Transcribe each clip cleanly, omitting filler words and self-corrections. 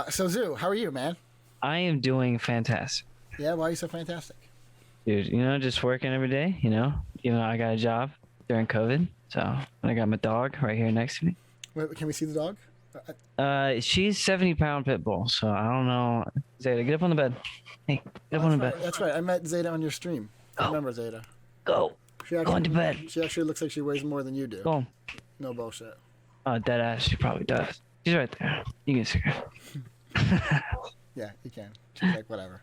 So Zoo, how are you, man? I am doing fantastic, Yeah, why are you so fantastic? dude. Just working every day. I got a job during COVID, so and I got my dog right here next to me. Wait, can we see the dog? She's 70-pound pit bull, so I don't know. Zeta, get up on the bed. Hey, get up on the bed. That's right. I met Zeta on your stream. I Go. remember Zeta. Go. Go into bed. She actually looks like she weighs more than you do. Go home. No bullshit. Oh, dead ass. She probably does. She's right there. You can see her. Yeah, you can. She's like, whatever.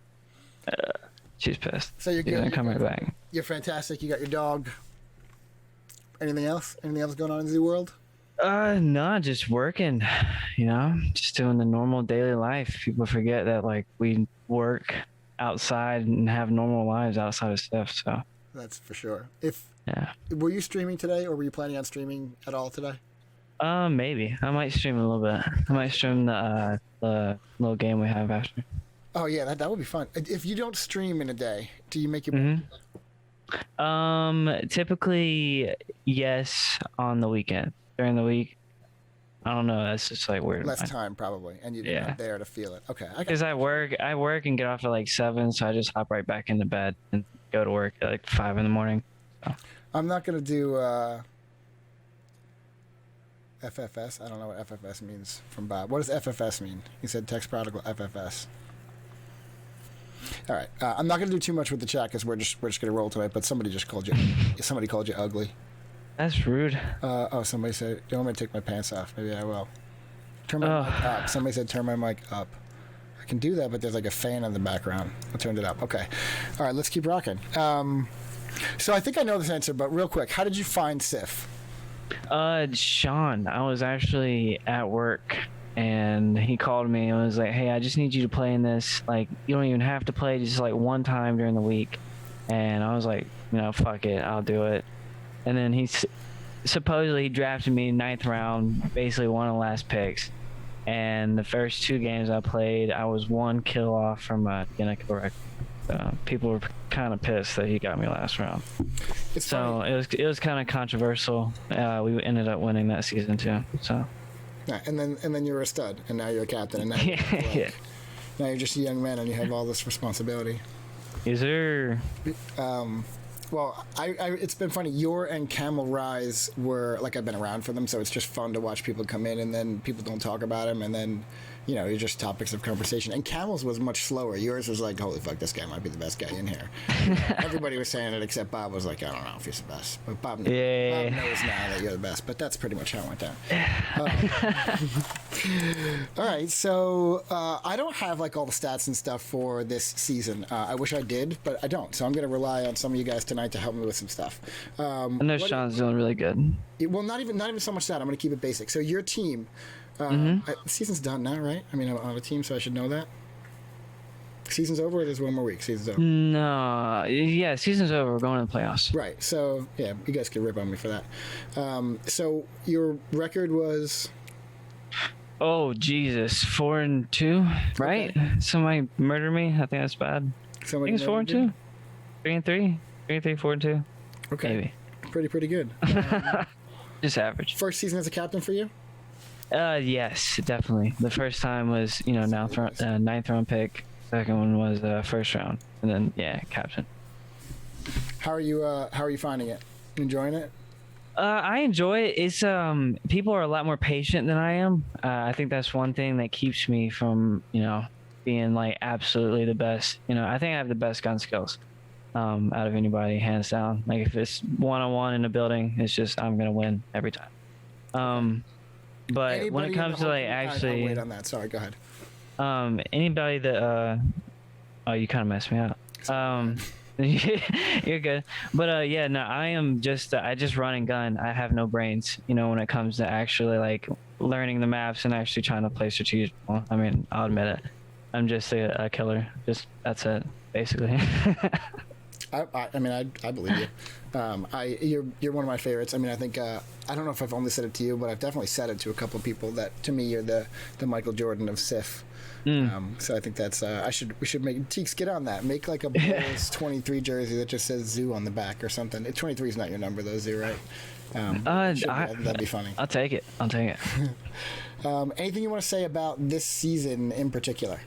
She's pissed. So you're She's good. gonna come right back. You're fantastic. You got your dog. Anything else? Anything else going on in Zoo World? No, just working. Just doing the normal daily life. People forget that like we work outside and have normal lives outside of stuff. So That's for sure. yeah. Were you streaming today, or were you planning on streaming at all today? Maybe I might stream a little bit. I might stream the little game we have after. Oh yeah, that would be fun. If you don't stream in a day, do you make your? Typically, yes, on the weekend. During the week, I don't know. That's just like weird. Less time probably, and you're not there to feel it. Okay, Because I work and get off at like 7, so I just hop right back into bed and go to work at like 5 in the morning. So. I'm not gonna do FFS. I don't know what FFS means from Bob. What does FFS mean? He said text prodigal FFS. All right, I'm not gonna do too much with the chat because we're just gonna roll tonight. But somebody just called you. Somebody called you ugly. That's rude. Somebody said, "Don't want me to take my pants off." Maybe I will. Turn my mic up. Somebody said, "Turn my mic up." I can do that, but there's like a fan in the background. I turned it up. Okay. All right, let's keep rocking. So I think I know this answer, but real quick, how did you find Sif? Sean, I was actually at work and he called me and was like, "Hey, I just need you to play in this. Like, you don't even have to play, just like one time during the week." And I was like, fuck it, I'll do it. And then he supposedly drafted me 9th round, basically one of the last picks. And the first 2 games I played, I was 1 kill off from getting a kill record. People were kind of pissed that he got me last round. It's so funny. it was kind of controversial. We ended up winning that season too. So. Yeah, and then you were a stud, and now you're a captain, and now now you're just a young man, and you have all this responsibility. Is there? Well, it's been funny. Yor and Camel Rise were like I've been around for them, so it's just fun to watch people come in, and then people don't talk about them, and then you're just topics of conversation. And Camel's was much slower. Yours was like, holy fuck, this guy might be the best guy in here. Everybody was saying it except Bob was like, I don't know if he's the best, but Bob knows now that you're the best. But that's pretty much how it went down. All right, so I don't have like all the stats and stuff for this season. I wish I did, but I don't. So I'm going to rely on some of you guys tonight to help me with some stuff. I know Sean's doing really good. Well, not even so much that. I'm going to keep it basic. So your team, season's done now, right? I mean, I'm on a team, so I should know that. Season's over, or there's one more week? Season's over. No, yeah, season's over. We're going to the playoffs. Right. So yeah, you guys can rip on me for that. So your record was. Oh Jesus, 4-2, right? Okay. Somebody murdered me. I think that's bad. Somebody I think it's 4-2. 3-3, 4-2. Okay. Maybe. Pretty good. Just average. First season as a captain for you? Yes, definitely. The first time was 9th round pick. Second one was first round, and then captain. How are you finding it? Enjoying it? I enjoy it. It's people are a lot more patient than I am. I think that's one thing that keeps me from being like absolutely the best. I think I have the best gun skills out of anybody, hands down. Like if it's 1-on-1 in a building, it's just I'm gonna win every time. But Anybody when it comes to like actually, I'll wait on that. Sorry, go ahead. Anybody that oh, you kind of messed me up. You're good. But I just run and gun. I have no brains, when it comes to actually like learning the maps and actually trying to play strategic. Well, I mean, I'll admit it. I'm just a killer. Just that's it, basically. I mean, I believe you. You're one of my favorites. I mean, I think I don't know if I've only said it to you, but I've definitely said it to a couple of people that to me you're the Michael Jordan of Sif. So I think that's we should make Teeks get on that. Make like a Bulls 23 jersey that just says Zoo on the back or something. 23 is not your number though, Zoo, right? That'd be funny. I'll take it. I'll take it. Anything you want to say about this season in particular?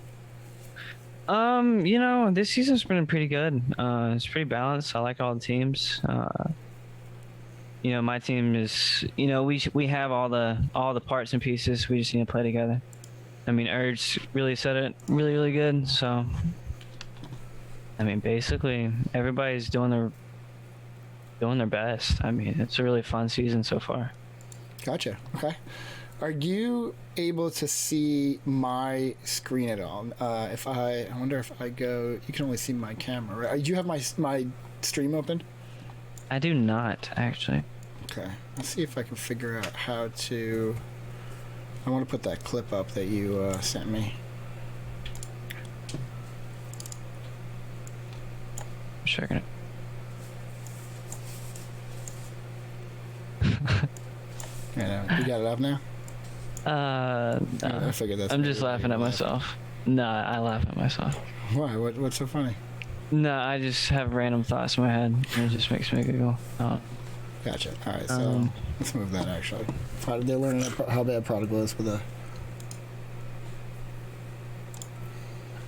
This season's been pretty good. It's pretty balanced. I like all the teams. My team is, we have all the parts and pieces. We just need to play together. I mean, Urge really said it really, really good. So, I mean, basically, everybody's doing their best. I mean, it's a really fun season so far. Gotcha. Okay. Are you able to see my screen at all? I wonder if I go. You can only see my camera, right? Do you have my stream open? I do not, actually. Okay. Let's see if I can figure out how to. I want to put that clip up that you sent me. Sure. Yeah, you got it up now? No. I figured that's. I'm just laughing at myself. No, I laugh at myself. Why? What's so funny? No, I just have random thoughts in my head, and it just makes me giggle. Gotcha. All right, so let's move that. Actually, they're learning how bad Prodigal is with a.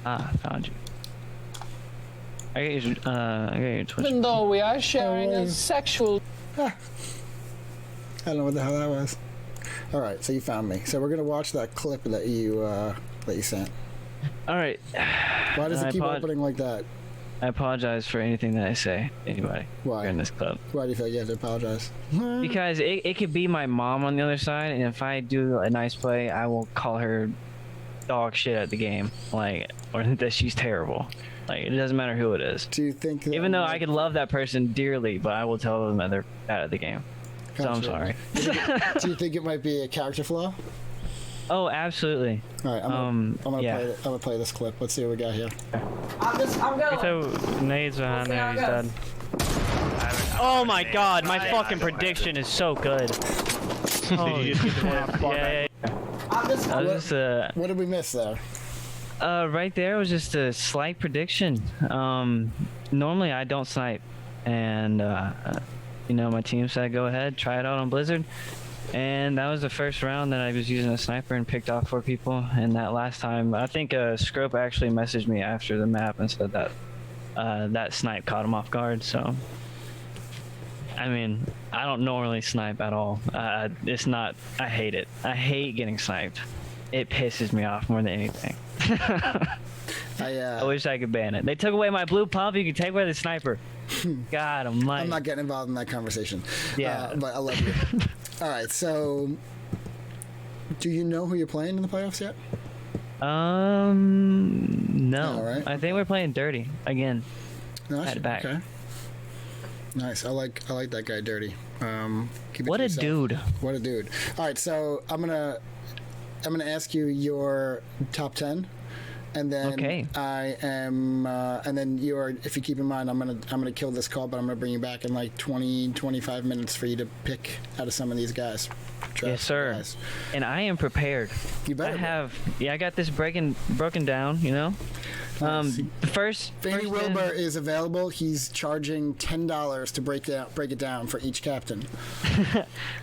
Found you. I got your Twitch. Even though we are sharing a sexual. I don't know what the hell that was. All right, so you found me. So we're gonna watch that clip that you sent. All right. Why does it keep opening like that? I apologize for anything that I say to anybody. Why? In this club. Why do you feel like you have to apologize? Because it could be my mom on the other side, and if I do a nice play, I will call her dog shit at the game, or that she's terrible. It doesn't matter who it is. Do you think that even though I could love that person dearly, but I will tell them that they're bad at the game. So I'm sorry. Do you think it might be a character flaw? Oh, absolutely. All right, I'm gonna play this clip. Let's see what we got here. I'm going. So nades behind there, he's dead. Oh my god, my fucking prediction is so good. Did you just get the one? Yeah. What did we miss there? Right there was just a slight prediction. Normally I don't snipe, and my team said go ahead, try it out on Blizzard, and that was the first round that I was using a sniper and picked off 4 people. And that last time, I think Scrope actually messaged me after the map and said that that snipe caught him off guard. So, I mean, I don't normally snipe at all. It's not. I hate it. I hate getting sniped. It pisses me off more than anything. I wish I could ban it. They took away my blue pump. You can take away the sniper. God almighty. I'm not getting involved in that conversation. Yeah. But I love you. All right, so do you know who you're playing in the playoffs yet? No. All right. I think we're playing dirty again. Nice. Back. Okay. Nice. I like that guy, Dirty. Keep it What to a yourself. dude. What a dude. All right, so I'm gonna ask you your top 10. And then Okay. and then if you keep in mind, I'm gonna kill this call, but I'm gonna bring you back in like 25 minutes for you to pick out of some of these guys. Yes, sir. Guys. And I am prepared. You better. I got this broken down. The first. Fanny Wilbur is available. He's charging $10 to break it down for each captain.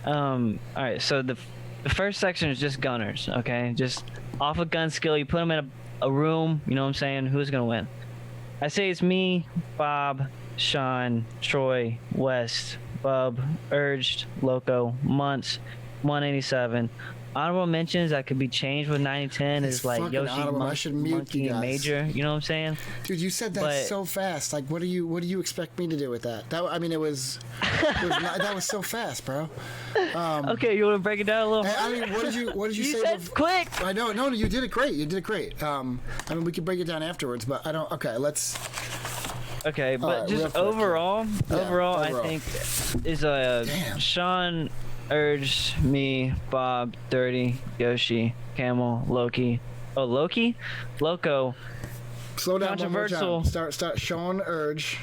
All right. So the first section is just gunners. Okay, just off a gun skill. You put them in a room. You know what I'm saying? Who's gonna win? I say it's me, Bob, Sean, Troy, West, Bub, Urged, Loco, Muntz, 187. Honorable mentions that could be changed with 9010 It's is like fucking Yoshi, honorable. I should mute Monkey, you and guys. Major. You know what I'm saying? Dude, you said that But- so fast. Like, what do you expect me to do with that? It was that was so fast, bro. Okay, you want to break it down a little? I mean, what did you say? said quick. I know, no, you did it great. You did it great. We could break it down afterwards, but I don't. Okay, let's. Okay, but right, real just quick. overall, overall. I think is Damn. Sean, Urge, me, Bob, Dirty, Yoshi, Camel, Loki. Oh, Loki, Loco, Slow down. One more Controversial. time. Start. Sean, Urge,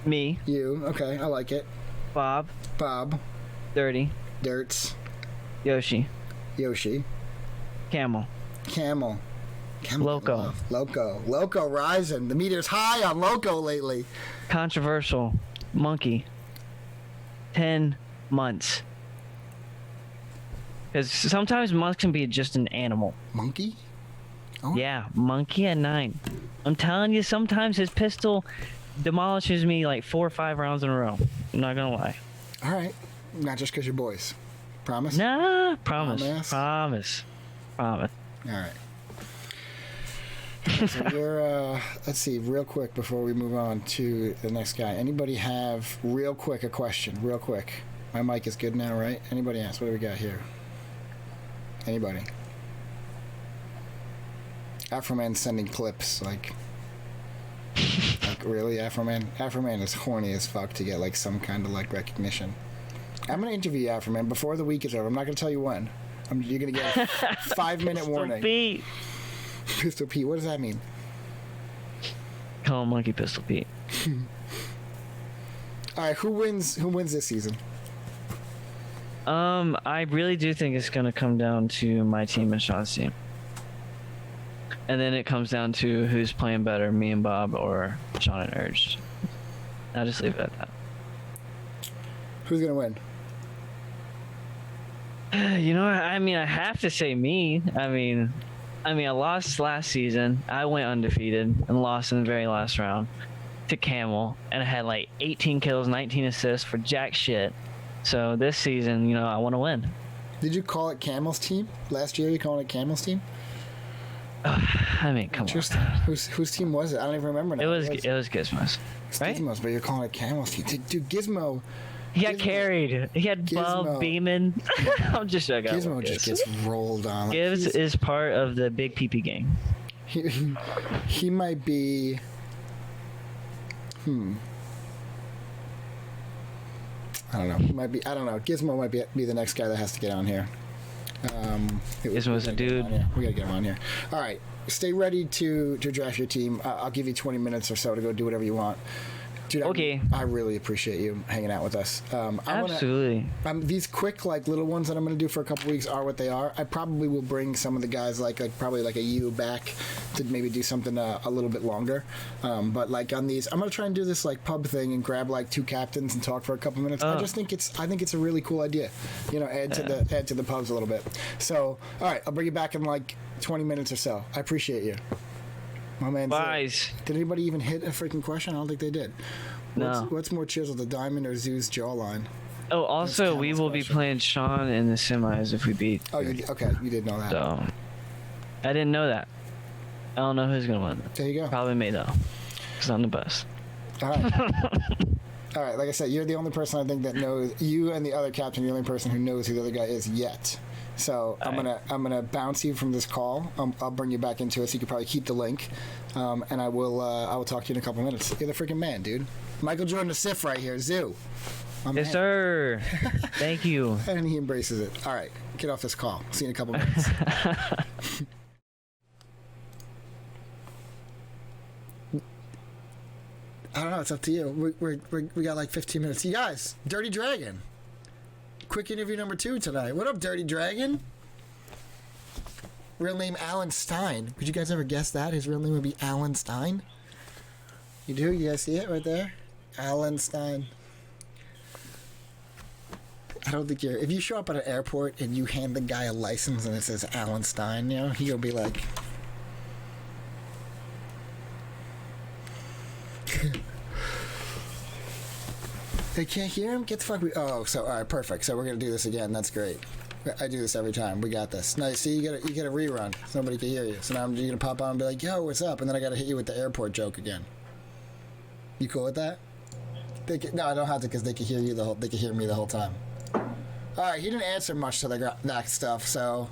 me, you. Okay, I like it. Bob, Bob, Dirty, Dirts, Yoshi, Yoshi, Camel, Camel. Loco. Loco rising. The meter's high on Loco lately. Controversial, Monkey, 10, months. Because sometimes months can be just an animal. Monkey? Oh. Yeah, monkey at 9. I'm telling you, sometimes his pistol demolishes me like 4 or 5 rounds in a row. I'm not gonna lie. All right. Not just because you're boys. Promise? Nah, promise. Promise? Promise. Promise. All right. So we're, let's see, real quick before we move on to the next guy. Anybody have, real quick, a question? Real quick. My mic is good now, right? Anybody else? What do we got here? Anybody? Afroman sending clips, like really, Afroman? Afroman is horny as fuck to get, like, some kind of, like, recognition. I'm going to interview Afroman before the week is over. I'm not going to tell you when. You're going to get a 5-minute warning. Pete. Pistol Pete, what does that mean? Call him Monkey Pistol Pete. All right, who wins this season? I really do think it's gonna come down to my team and Sean's team. And then it comes down to who's playing better, me and Bob or Sean and Urge. I'll just leave it at that. Who's going to win? You know, I mean, I have to say me. I mean, I lost last season. I went undefeated and lost in the very last round to Camel, and I had like 18 kills, 19 assists for jack shit. So this season, you know, I want to win. Did you call it Camel's team? Last year you calling it Camel's team? I mean, come on. Interesting. Whose team was it? I don't even remember now. It was Gizmos, It's right? Gizmo's, but you're calling it Camel's team. Dude, Gizmo... He got Gizmo- carried. He had Gizmo- Bob Beeman. I'm just joking. Gizmo just gets rolled on. Like, Gibbs is part of the big PP gang. he might be... I don't know. He might be... I don't know. Gizmo might be the next guy that has to get on here. Gizmo's a dude. We gotta get him on here. All right. Stay ready to draft your team. I'll give you 20 minutes or so to go do whatever you want. Dude, Okay. I really appreciate you hanging out with us. Absolutely. These quick, like, little ones that I'm going to do for a couple weeks are what they are. I probably will bring some of the guys, like probably like a you back to maybe do something a little bit longer. But like on these, I'm going to try and do this like pub thing and grab like 2 captains and talk for a couple minutes. I think it's a really cool idea. You know, add to the pubs a little bit. So, all right, I'll bring you back in like 20 minutes or so. I appreciate you. My man. Buys. Did anybody even hit a freaking question? I don't think they did. No. What's more chiseled, the diamond or Zoo's jawline? Oh, also, we Camel's will be question. playing Sean in the semis if we beat. Oh, okay. You did know that. So, I didn't know that. I don't know who's gonna win. There you go. Probably me though, because I'm the best. All right. All right. Like I said, you're the only person I think that knows. You and the other captain, are the only person who knows who the other guy is yet. So I'm gonna bounce you from this call. I'll bring you back into it, so you can probably keep the link, and I will talk to you in a couple minutes. You're the freaking man, dude. Michael Jordan, the Sif, right here, Zoo. My Yes, man. sir. Thank you. And he embraces it. All right, get off this call. See you in a couple minutes. I don't know. It's up to you. We got like 15 minutes. You guys, Dirty Dragon. Quick interview number 2 tonight. What up, Dirty Dragon? Real name Alan Stein. Would you guys ever guess that? His real name would be Alan Stein. You do? You guys see it right there? Alan Stein. I don't think you're... If you show up at an airport and you hand the guy a license and it says Alan Stein, you know, he'll be like... They can't hear him? Get the fuck... Oh, so, all right, perfect. So we're going to do this again. That's great. I do this every time. We got this. Nice. See, you get a rerun. Nobody can hear you. So now you're going to pop on and be like, yo, what's up? And then I got to hit you with the airport joke again. You cool with that? No, I don't have to because they can hear you they can hear me the whole time. All right, he didn't answer much to that stuff, so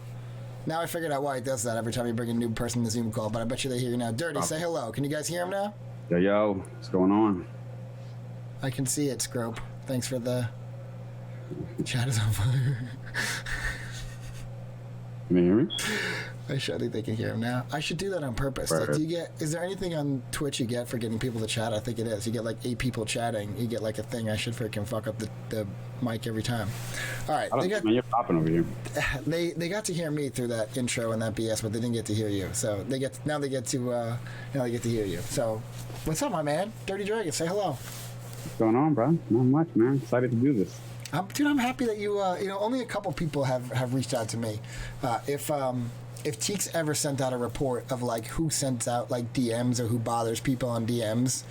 now I figured out why he does that every time you bring a new person in the Zoom call, but I bet you they hear you now. Dirty, say hello. Can you guys hear him now? Yo, what's going on? I can see it, Scrope. Thanks for the... Chat is on fire. Can you hear me? I think they can hear him now. I should do that on purpose. Right. Like, is there anything on Twitch you get for getting people to chat? I think it is. You get like 8 people chatting. You get like a thing. I should freaking fuck up the mic every time. All right. Man, you're popping over here. They got to hear me through that intro and that BS, but they didn't get to hear you. So they get to hear you. So what's up, my man? Dirty Dragon, say hello. What's going on, bro? Not much, man. Excited to do this. I'm happy that you, only a couple people have reached out to me. If Teeks ever sent out a report of like who sends out like DMs or who bothers people on DMs,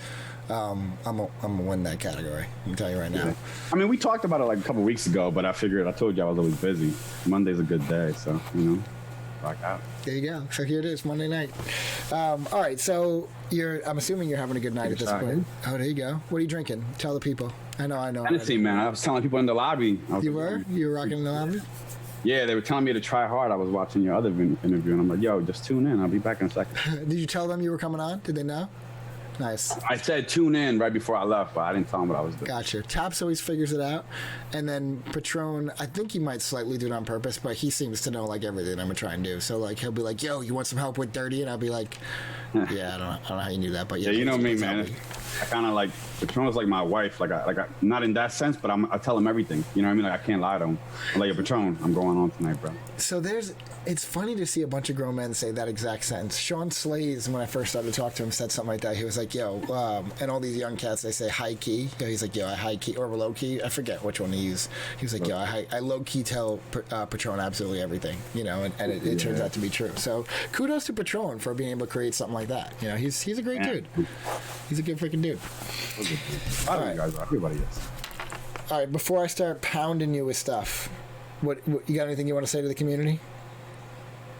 I'm gonna win that category. I'm telling you right now. Yeah. I mean, we talked about it like a couple weeks ago, but I told you I was always busy. Monday's a good day, so rock out. There you go. So here it is, Monday night. All right, so I'm assuming you're having a good night at this point. Oh, there you go. What are you drinking? Tell the people. I know. Tennessee, man. I was telling people in the lobby. You were rocking in the lobby? Yeah, they were telling me to try hard. I was watching your other interview, and I'm like, yo, just tune in. I'll be back in a second. Did you tell them you were coming on? Did they know? Nice. I said tune in right before I left, but I didn't tell them what I was doing. Gotcha. Taps always figures it out. And then Patron, I think he might slightly do it on purpose, but he seems to know like everything I'm going to try and do. So like he'll be like, yo, you want some help with Dirty? And I'll be like, yeah, I don't know how you knew that, but yeah. Yeah, you know me, man. I kind of like, Patron is like my wife. Like I, not in that sense, but I tell him everything. You know what I mean? Like I can't lie to him. I'm like, Patron, I'm going on tonight, bro. So it's funny to see a bunch of grown men say that exact sentence. Sean Slays, when I first started to talk to him, said something like that. He was like, yo, and all these young cats, they say high key. Yeah, he's like, yo, I high key, or low key. I forget which one he used. He was like, yo, I low key tell Patron absolutely everything, and it turns out to be true. So kudos to Patron for being able to create something like that. He's a great dude. He's a good freaking dude. All right, guys, everybody is. All right, before I start pounding you with stuff, what you got anything you want to say to the community?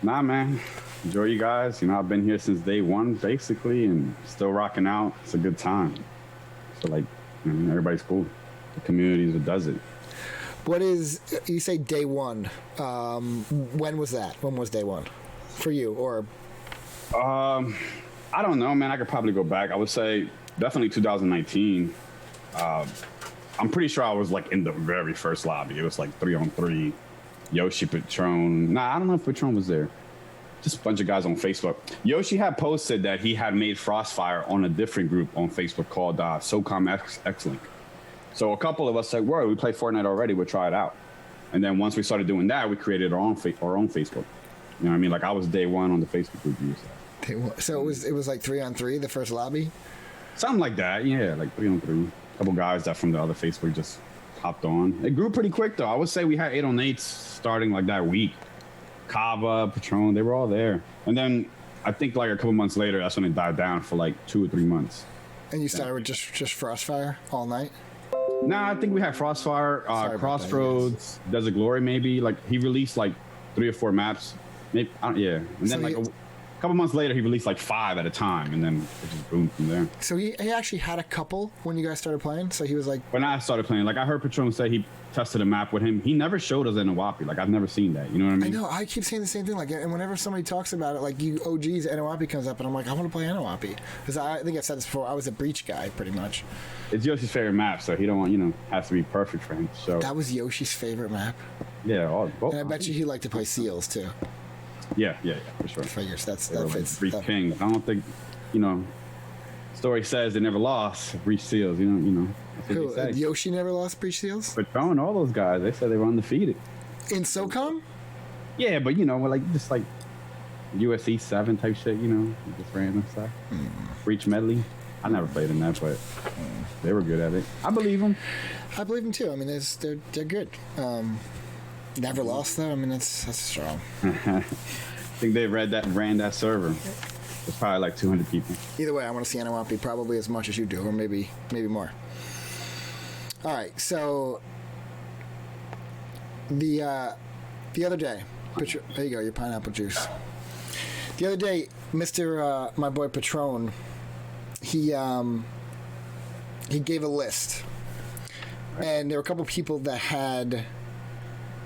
Nah, man. Enjoy you guys. I've been here since day one, basically, and still rocking out. It's a good time. So, like, everybody's cool. The community that does it. What is, you say day one. When was that? When was day one? For you, or? I don't know, man. I could probably go back. I would say definitely 2019. I'm pretty sure I was, like, in the very first lobby. It was, like, 3-on-3. Yoshi, Patron. Nah, I don't know if Patron was there. Just a bunch of guys on Facebook. Yoshi had posted that he had made Frostfire on a different group on Facebook called SOCOM X-Link. So a couple of us said, word, we play Fortnite already, we'll try it out. And then once we started doing that, we created our own Facebook. You know what I mean? Like I was day one on the Facebook group. So it was like 3-on-3, the first lobby? Something like that, yeah, like 3-on-3. A couple guys that from the other Facebook just hopped on. It grew pretty quick though. I would say we had 8-on-8s starting like that week. Kava, Patron, they were all there. And then I think like a couple months later, that's when it died down for like 2 or 3 months. And you started with just Frostfire all night? Nah, I think we had Frostfire, Crossroads, Desert Glory maybe. Like he released like 3 or 4 maps. Maybe, yeah. And then like a couple months later, he released like 5 at a time, and then it just boomed from there. So he actually had a couple when you guys started playing? So he was like... When I started playing, like I heard Patron say he tested a map with him. He never showed us Enowapi. Like I've never seen that. You know what I mean? I know. I keep saying the same thing. Like, and whenever somebody talks about it, like you OGs, Enowapi comes up, and I'm like, I want to play Enowapi because I think I've said this before. I was a Breach guy, pretty much. It's Yoshi's favorite map, so he don't want has to be perfect for him. So that was Yoshi's favorite map. Yeah, and I bet you he liked to play Seals too. Yeah, for sure. Figures that fits. Breach Kings. I don't think, story says they never lost Breach Seals. You know. Who, Yoshi never lost Breach Seals? Patron, all those guys, they said they were undefeated. In SOCOM? Yeah, but just like USC 7 type shit. Just random stuff. Breach Medley. I never played in that, but they were good at it. I believe them. I believe them too. I mean, they're good. Never lost though. I mean, that's strong. I think they ran that server. It's probably like 200 people. Either way, I want to see Enowapi probably as much as you do, or maybe more. All right, so the other day, there you go, your pineapple juice. The other day, my boy Patron, he gave a list, and there were a couple people that had.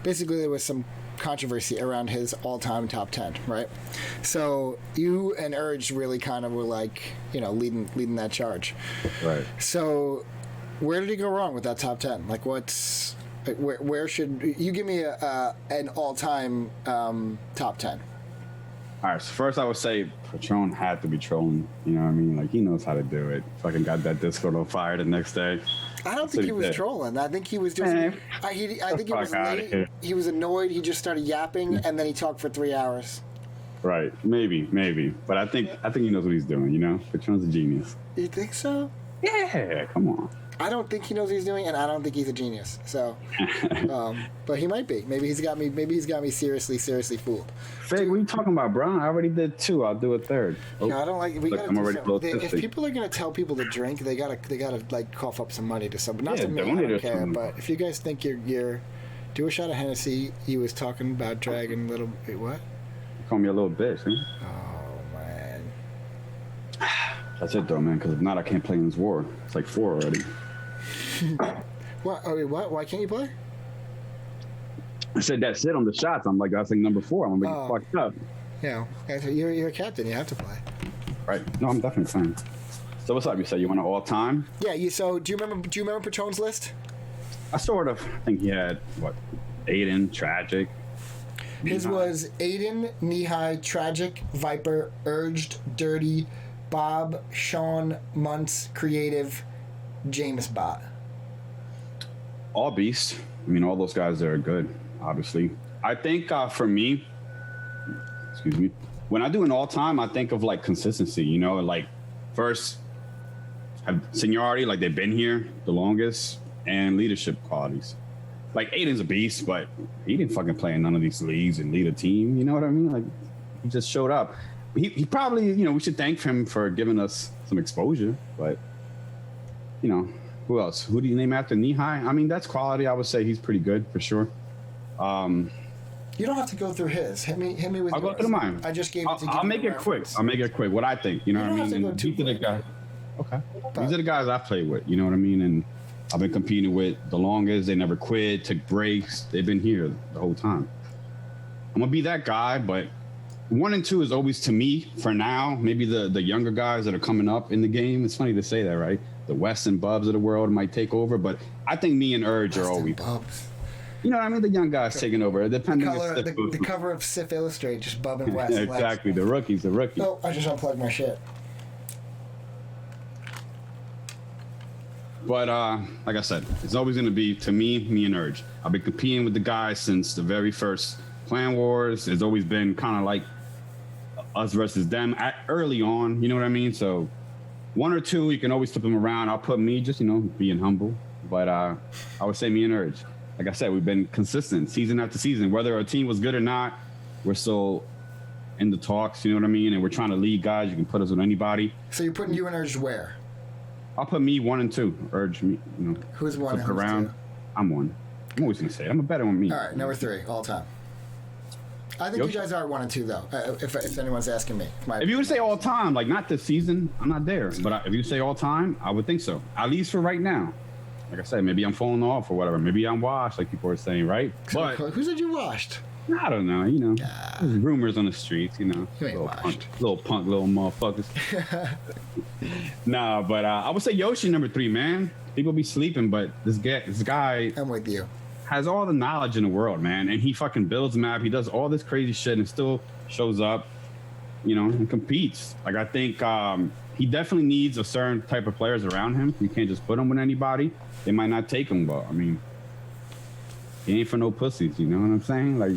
Basically, there was some controversy around his all-time top 10, right? So you and Urge really kind of were like, leading that charge. Right. So where did he go wrong with that top 10? Like, where should you give me an all-time top 10? All right. So first, I would say Patron had to be trolling. You know what I mean? Like he knows how to do it. Fucking got that Discord on fire the next day. I don't think he was trolling. I think he was just. I think he was late. He was annoyed. He just started yapping, and then he talked for 3 hours. Right. Maybe. But I think he knows what he's doing. Patron's a genius. You think so? Yeah. Come on. I don't think he knows what he's doing, and I don't think he's a genius. So, but he might be. Maybe he's got me. Maybe he's got me seriously fooled. Fig, what are you talking about, bro? I already did 2. I'll do a 3rd. Oh, No, I don't like. We look, gotta I'm do already something. close to If 50. people are gonna tell people to drink, they gotta like cough up some money to somebody. Not Yeah, to me, I donate don't or care. something. But if you guys think you're do a shot of Hennessy. He was talking about dragging little. Wait, what? Call me a little bitch, huh? Oh man. That's it though, man. Because if not, I can't play in this war. It's like 4 already. What? Oh, wait, what? Why can't you play? I said that's it on the shots. I'm like, that's like number 4. I'm gonna Oh. be fucked up. Yeah, you're a captain. You have to play. Right? No, I'm definitely fine. So what's up? You said you want an all time? Yeah. So do you remember Patron's list? I sort of. I think he had what? Aiden, Tragic. His Knee-high. was Aiden, Knee-High, Tragic, Viper, Urged, Dirty, Bob, Sean, Muntz, Creative, James Bot. All beasts. I mean, all those guys are good, obviously. I think for me, excuse me, when I do an all time, I think of like consistency, you know, like first have seniority, like they've been here the longest, and leadership qualities. Like Aiden's a beast, but he didn't fucking play in none of these leagues and lead a team. You know what I mean? Like he just showed up. He probably, you know, we should thank him for giving us some exposure, but you know, who else? Who do you name after Knee-High? I mean, that's quality. I would say he's pretty good for sure. You don't have to go through his. Hit me with I'll go yours. through mine. I just gave it to give I'll you make a it quick. reference. I'll make it quick. What I think, you know You what I don't mean? have to go And too these are the quick. guys. Okay. These are the guys I played with. You know what I mean? And I've been competing with the longest. They never quit. Took breaks. They've been here the whole time. I'm gonna be that guy, but 1 and 2 is always to me for now. Maybe the younger guys that are coming up in the game. It's funny to say that, right? The West and Bubs of the world might take over, but I think me and Urge are always. Bubs. You know what I mean? The young guys taking over, depending on The cover of Sif Illustrate, just Bub and West. Yeah, exactly. The rookies. Oh, I just unplugged my shit. But like I said, it's always going to be, to me and Urge. I've been competing with the guys since the very first Clan Wars. It's always been kind of like us versus them early on. You know what I mean? So 1 or 2, you can always flip them around. I'll put me just, you know, being humble. But I would say me and Urge. Like I said, we've been consistent season after season. Whether our team was good or not, we're still in the talks. You know what I mean? And we're trying to lead guys. You can put us with anybody. So you're putting you and Urge where? I'll put me 1 and 2. Urge me, you know. Who's 1 and flip who's around. 2? I'm 1. I'm always gonna say it. I'm a better one me. All right, number 3 all time. I think Yoshi. you guys are 1 and 2 though. If anyone's asking me, If you would say all time, like not this season, I'm not there. But if you say all time, I would think so. At least for right now. Like I said, maybe I'm falling off or whatever. Maybe I'm washed, like people are saying, right? But who said you washed? I don't know. You know, there's rumors on the streets. You know, You ain't little punk, little motherfuckers. Nah, but I would say Yoshi number 3, man. People be sleeping, but this guy I'm with you. has all the knowledge in the world, man. And he fucking builds a map. He does all this crazy shit and still shows up, you know, and competes. Like, I think he definitely needs a certain type of players around him. You can't just put him with anybody. They might not take him well. I mean, he ain't for no pussies, you know what I'm saying? Like,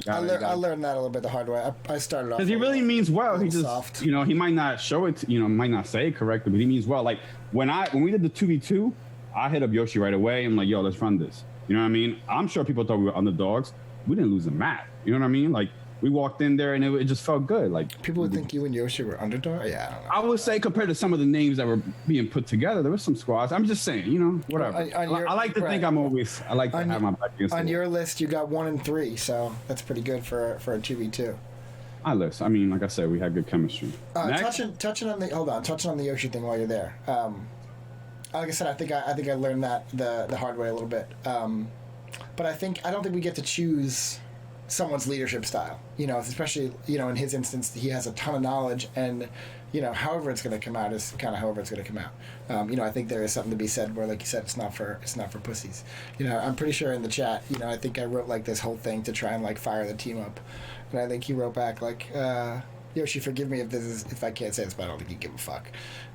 I learned that a little bit the hard way. I started off because he really means well. He just, soft. you know, he might not show it, you know, might not say it correctly, but he means well. Like when we did the 2v2, I hit up Yoshi right away. I'm like, yo, let's run this. You know what I mean? I'm sure people thought we were underdogs. We didn't lose a map. You know what I mean? Like we walked in there and it just felt good. Like People would think you and Yoshi were underdog. Yeah, I don't know. I would say compared to some of the names that were being put together, there was some squads. I'm just saying, you know, whatever. I like to think I'm always. I like to have my back against On the your list, you got 1 and 3, so that's pretty good for a 2v2. I list. I mean, like I said, we had good chemistry. Next, Touching on the Yoshi thing while you're there. Like I said, I think I learned that the hard way a little bit. But I don't think we get to choose someone's leadership style. You know, especially in his instance, he has a ton of knowledge, and however it's going to come out is kind of however it's going to come out. I think there is something to be said where, like you said, it's not for pussies. I'm pretty sure in the chat, I think I wrote like this whole thing to try and like fire the team up, and I think he wrote back like, Yoshi, forgive me if I can't say this, but I don't think he'd give a fuck.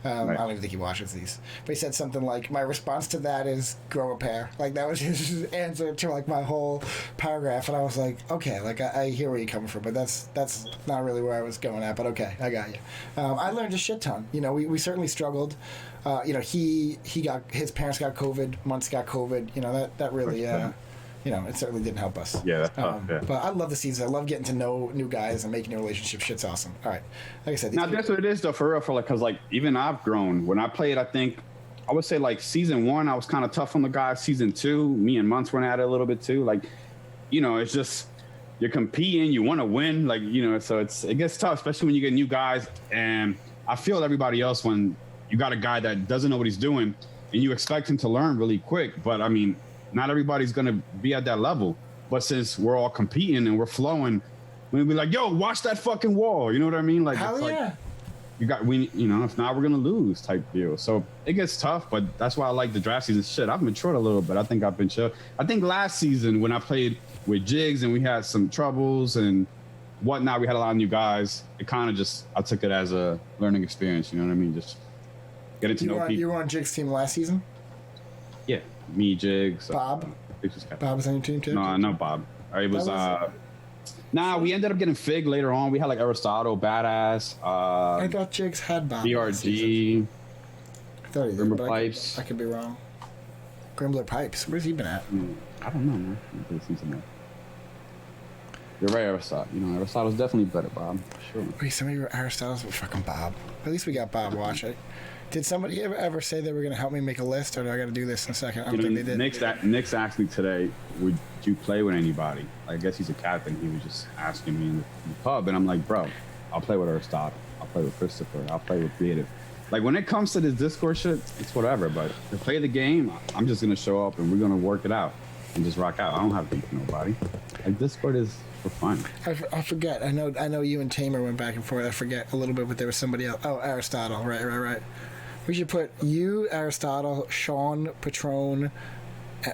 I don't even think he watches these. But he said something like, my response to that is grow a pair. Like, that was his answer to, like, my whole paragraph. And I was like, okay, like, I hear where you're coming from, but that's not really where I was going at, but okay, I got you. I learned a shit ton. You know, we certainly struggled. You know, his parents got COVID, Muntz got COVID. You know, that really, you know, it certainly didn't help us. Yeah, that's tough, yeah. But I love the season. I love getting to know new guys and making new relationships. Shit's awesome. All right. Like I said, Now, that's what it is, though, for real. For like, because, like, even I've grown. When I played, I think, I would say, like, season 1, I was kind of tough on the guys. Season 2, me and Muntz went at it a little bit, too. Like, you know, it's just, you're competing. You want to win. Like, you know, so it gets tough, especially when you get new guys. And I feel everybody else when you got a guy that doesn't know what he's doing and you expect him to learn really quick. But, I mean, not everybody's going to be at that level. But since we're all competing and we're flowing, we'll be like, yo, watch that fucking wall. You know what I mean? Like, hell it's yeah. like, you know, if not, we're going to lose type deal. So it gets tough, but that's why I like the draft season. Shit, I've matured a little bit. I think I've been chill. I think last season when I played with Jigs and we had some troubles and whatnot, we had a lot of new guys. It kind of just, I took it as a learning experience. You know what I mean? Just getting to know people. You were on Jig's team last season? Yeah. Me, Jigs. Bob? Bob was on your team too? No, no Bob. It was, we ended up getting Fig later on. We had like Aristotle, Badass. I thought Jigs had Bob. BRG. I thought he did, Grimble but Pipes. I could be wrong. Grimbler Pipes. Where's he been at? I don't know, man. You're right, Aristotle. You know, Aristotle's definitely better, Bob. Sure. Wait, somebody were Aristotle's with fucking Bob. At least we got Bob watching. Did somebody ever say they were going to help me make a list, or do I got to do this in a second? I don't think they did. Nick's asked me today, would you play with anybody? I guess he's a captain. He was just asking me in the pub, and I'm like, bro, I'll play with Aristotle. I'll play with Christopher. I'll play with Creative. Like, when it comes to this Discord shit, it's whatever. But to play the game, I'm just going to show up, and we're going to work it out and just rock out. I don't have to beat nobody. Like, Discord is for fun. I forget. I know you and Tamer went back and forth. I forget a little bit, but there was somebody else. Oh, Aristotle. Right. We should put you, Aristotle, Sean, Patron.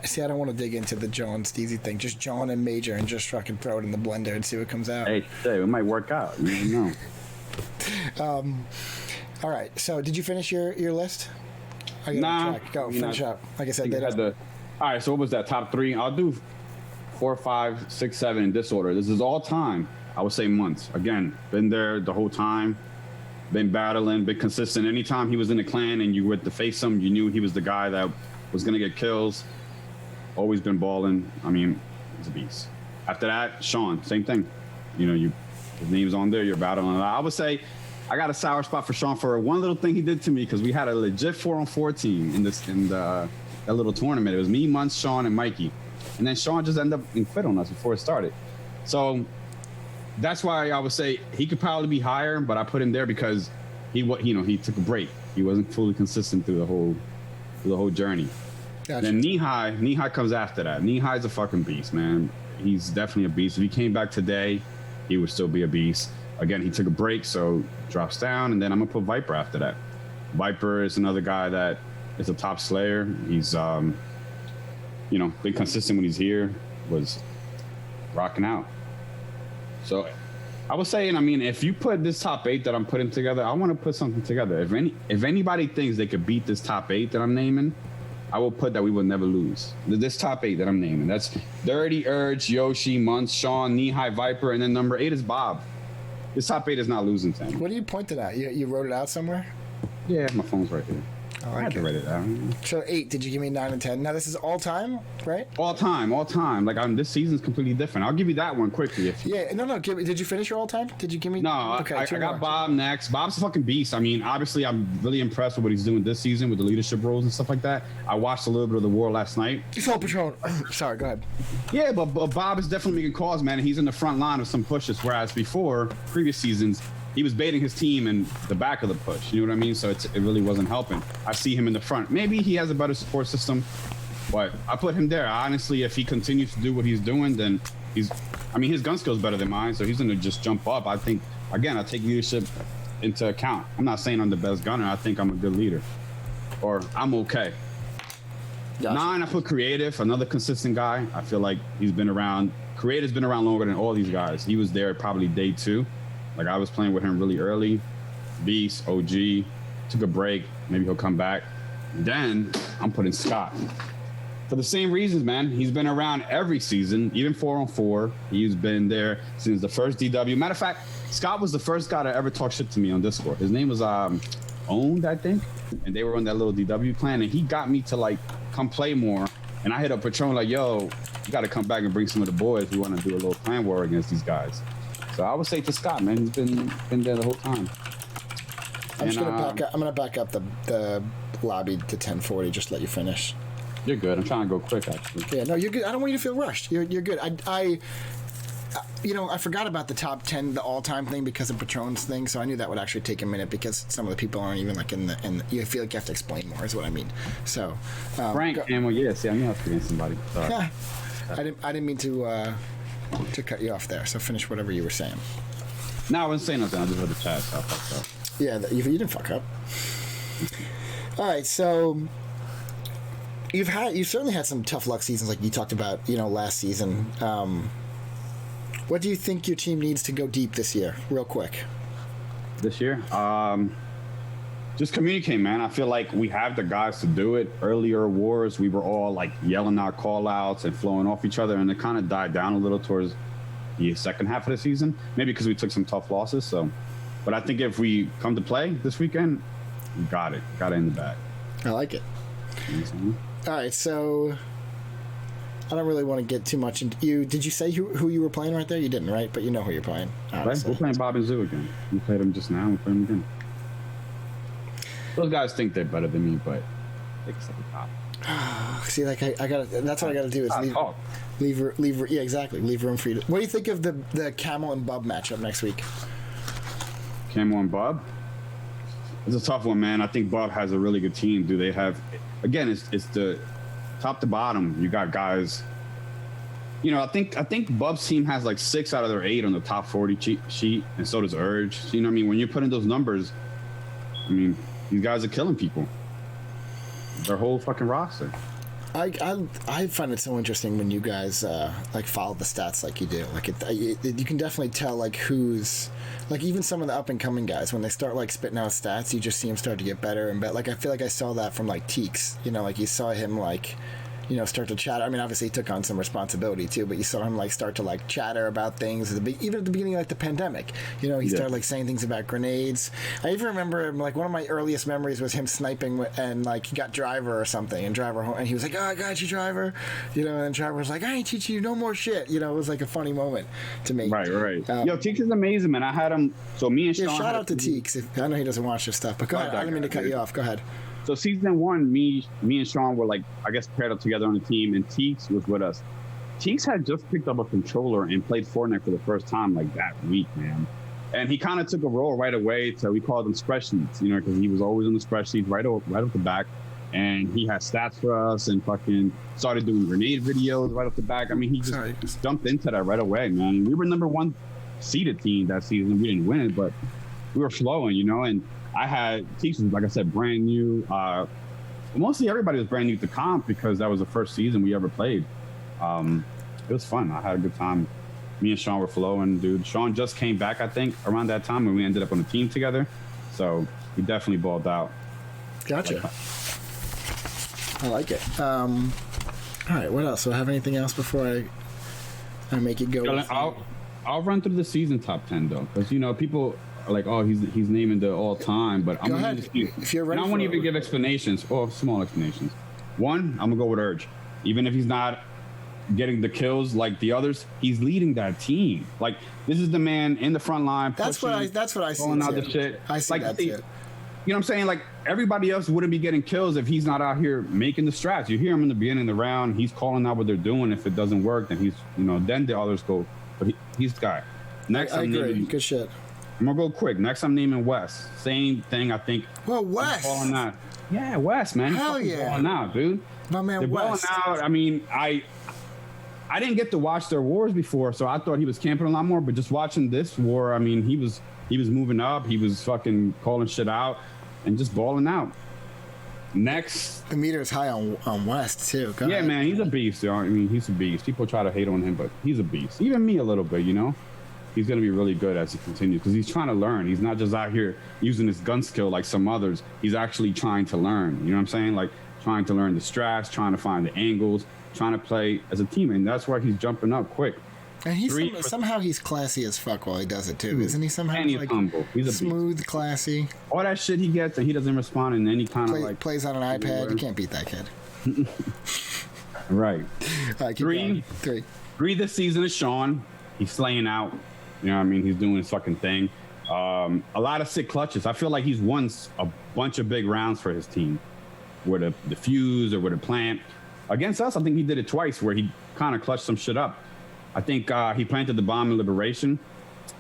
See, I don't want to dig into the John Steezy thing. Just John and Major, and just fucking throw it in the blender and see what comes out. Hey, it might work out. You never know. All right. So, did you finish your list? Nah. Go finish up. Like I said, all right. So what was that? Top 3. I'll do 4, 5, 6, 7 in this order. This is all time. I would say months. Again, been there the whole time. Been battling, been consistent. Anytime he was in the clan and you went to face him, you knew he was the guy that was going to get kills. Always been balling. I mean, he's a beast. After that, Sean, same thing. You know, his name's on there. You're battling. I would say I got a sour spot for Sean for one little thing he did to me, because we had a legit 4-on-4 team in that little tournament. It was me, Muntz, Sean, and Mikey. And then Sean just ended up and quit on us before it started. So that's why I would say he could probably be higher, but I put him there because he took a break. He wasn't fully consistent through the whole journey. Gotcha. Then Nihai comes after that. Nihai's a fucking beast, man. He's definitely a beast. If he came back today, he would still be a beast. Again, he took a break, so drops down, and then I'm gonna put Viper after that. Viper is another guy that is a top slayer. He's been consistent when he's here, was rocking out. So I was saying, I mean, if you put this top 8 that I'm putting together, I want to put something together. If anybody thinks they could beat this top 8 that I'm naming, I will put that we will never lose. This top 8 that I'm naming. That's Dirty, Urge, Yoshi, Muntz, Sean, Nihai, Viper, and then number 8 is Bob. This top 8 is not losing to him. What do you point to that? You wrote it out somewhere? Yeah, my phone's right here. I had to write it down. So 8, did you give me 9 and 10? Now this is all time, right? All time. Like this season's completely different. I'll give you that one quickly. Did you finish your all time? Did you give me? No, okay, I got Bob next. Bob's a fucking beast. I mean, obviously, I'm really impressed with what he's doing this season with the leadership roles and stuff like that. I watched a little bit of the war last night. You saw Patron. Sorry, go ahead. Yeah, but Bob is definitely making calls, man. And he's in the front line of some pushes, whereas before, previous seasons, he was baiting his team in the back of the push. You know what I mean? So it really wasn't helping. I see him in the front. Maybe he has a better support system, but I put him there. Honestly, if he continues to do what he's doing, then his gun skill's better than mine, so he's going to just jump up. I think, again, I take leadership into account. I'm not saying I'm the best gunner. I think I'm a good leader, or I'm okay. Gotcha. 9, I put Creative, another consistent guy. I feel like he's been around. Creative's been around longer than all these guys. He was there probably day 2. Like I was playing with him really early. Beast, OG, took a break. Maybe he'll come back. Then I'm putting Scott. For the same reasons, man. He's been around every season, even 4-on-4. He's been there since the first DW. Matter of fact, Scott was the first guy to ever talk shit to me on Discord. His name was Owned, I think. And they were on that little DW clan. And he got me to like come play more. And I hit up Patron like, yo, you got to come back and bring some of the boys. We want to do a little clan war against these guys. So I would say to Scott, man, he's been there the whole time. I'm gonna back up the lobby to 1040. Just let you finish. You're good. I'm trying to go quick, actually. Yeah, no, you're good. I don't want you to feel rushed. You're good. I forgot about the top 10, the all-time thing because of Patron's thing. So I knew that would actually take a minute because some of the people aren't even like in the. You feel like you have to explain more, is what I mean. So. Frank, and well, yeah, see, I knew I was forgetting somebody. Sorry. I didn't mean to cut you off there. So finish whatever you were saying. No, I wasn't saying nothing. I just heard the chat. So I fucked up. Yeah, you didn't fuck up. All right, so you've certainly had some tough luck seasons, like you talked about, last season. What do you think your team needs to go deep this year, real quick? This year, just communicate, man. I feel like we have the guys to do it. Earlier wars, we were all like yelling out call outs and flowing off each other, and it kind of died down a little towards the second half of the season. Maybe because we took some tough losses. But I think if we come to play this weekend, we got it. Got it in the bag. I like it. All right, so I don't really want to get too much into you. Did you say who you were playing right there? You didn't, right? But you know who you're playing. Right? We're playing Bob and Zoo again. We played them just now. We play them again. Those guys think they're better than me, but they can set the top. See, like I got. That's what I got to do is leave. Yeah, exactly. Leave room for you. What do you think of the Camel and Bub matchup next week? Camel and Bub? It's a tough one, man. I think Bub has a really good team. Do they have? Again, it's the top to bottom. You got guys. I think Bub's team has like 6 out of their 8 on the top 40 sheet, and so does Urge. So, you know what I mean? When you put in those numbers, I mean, these guys are killing people. Their whole fucking roster. I find it so interesting when you guys like follow the stats like you do. Like you can definitely tell like who's like even some of the up and coming guys when they start like spitting out stats, you just see them start to get better and better. Like I feel like I saw that from like Teeks. Like you saw him like. Start to chatter. I mean, obviously he took on some responsibility too, but you saw him like start to like chatter about things even at the beginning, like the pandemic. He started like saying things about grenades. I even remember him, like one of my earliest memories was him sniping and like he got Driver or something, and Driver and he was like, "Oh, I got you, Driver," and then Driver was like, "I ain't teaching you no more shit." It was like a funny moment to me. Right. Yo, Teeks is amazing, man. I had him. So me and Sean. Yeah, shout out to Teeks. I know he doesn't watch this stuff, but go ahead. I didn't mean to cut you off. Go ahead. So season 1, me and Sean were like, I guess, paired up together on the team, and Teeks was with us. Teeks had just picked up a controller and played Fortnite for the first time like that week, man. And he kind of took a role right away. So we called them spreadsheets, because he was always in the spreadsheets right off the back. And he had stats for us and fucking started doing grenade videos right off the back. I mean, he just jumped into that right away, man. We were number 1 seeded team that season. We didn't win it, but we were flowing, and I had Teeks was, like I said, brand new. Mostly everybody was brand new to comp because that was the first season we ever played. It was fun. I had a good time. Me and Sean were flowing, dude. Sean just came back, I think, around that time when we ended up on the team together. So we definitely balled out. Gotcha. I like it. All right, what else? Do I have anything else before I make it go? I'll run through the season top 10 though, because people are like, oh, he's naming the all time, but I'm gonna if you're ready. And I won't even give explanations or small explanations. One, I'm gonna go with Urge, even if he's not getting the kills like the others, he's leading that team. Like this is the man in the front line. That's what I see. Pulling out the shit. I see that too. You know what I'm saying? Like everybody else wouldn't be getting kills if he's not out here making the strats. You hear him in the beginning of the round. He's calling out what they're doing. If it doesn't work, then he's then the others go. But he's the guy. Next, I agree. Good shit. I'm gonna go quick. Next, I'm naming Wes. Same thing, I think. Well, Wes. Balling out. Yeah, Wes, man. Hell yeah. Balling out, dude. My man, they're Wes. Balling out. I mean, I didn't get to watch their wars before, so I thought he was camping a lot more. But just watching this war, I mean, he was moving up. He was fucking calling shit out and just balling out. Next, the meter is high on West too. Go ahead. Man, he's a beast. I mean, he's a beast. People try to hate on him, but he's a beast. Even me a little bit, he's going to be really good as he continues because he's trying to learn. He's not just out here using his gun skill like some others. He's actually trying to learn. You know what I'm saying? Like trying to learn the strats, trying to find the angles, trying to play as a team, and that's why he's jumping up quick. And he's somehow he's classy as fuck while he does it too, isn't he? Somehow and he's like humble. He's a smooth, beast. classy. All that shit he gets, and he doesn't respond in any kind of like plays on an iPad. You can't beat that kid. Right. All right, keep going. Three this season is Sean. He's slaying out. You know what I mean? He's doing his fucking thing. A lot of sick clutches. I feel like he's won a bunch of big rounds for his team. With the fuse or with a plant. Against us, I think he did it twice where he kind of clutched some shit up. I think he planted the bomb in Liberation,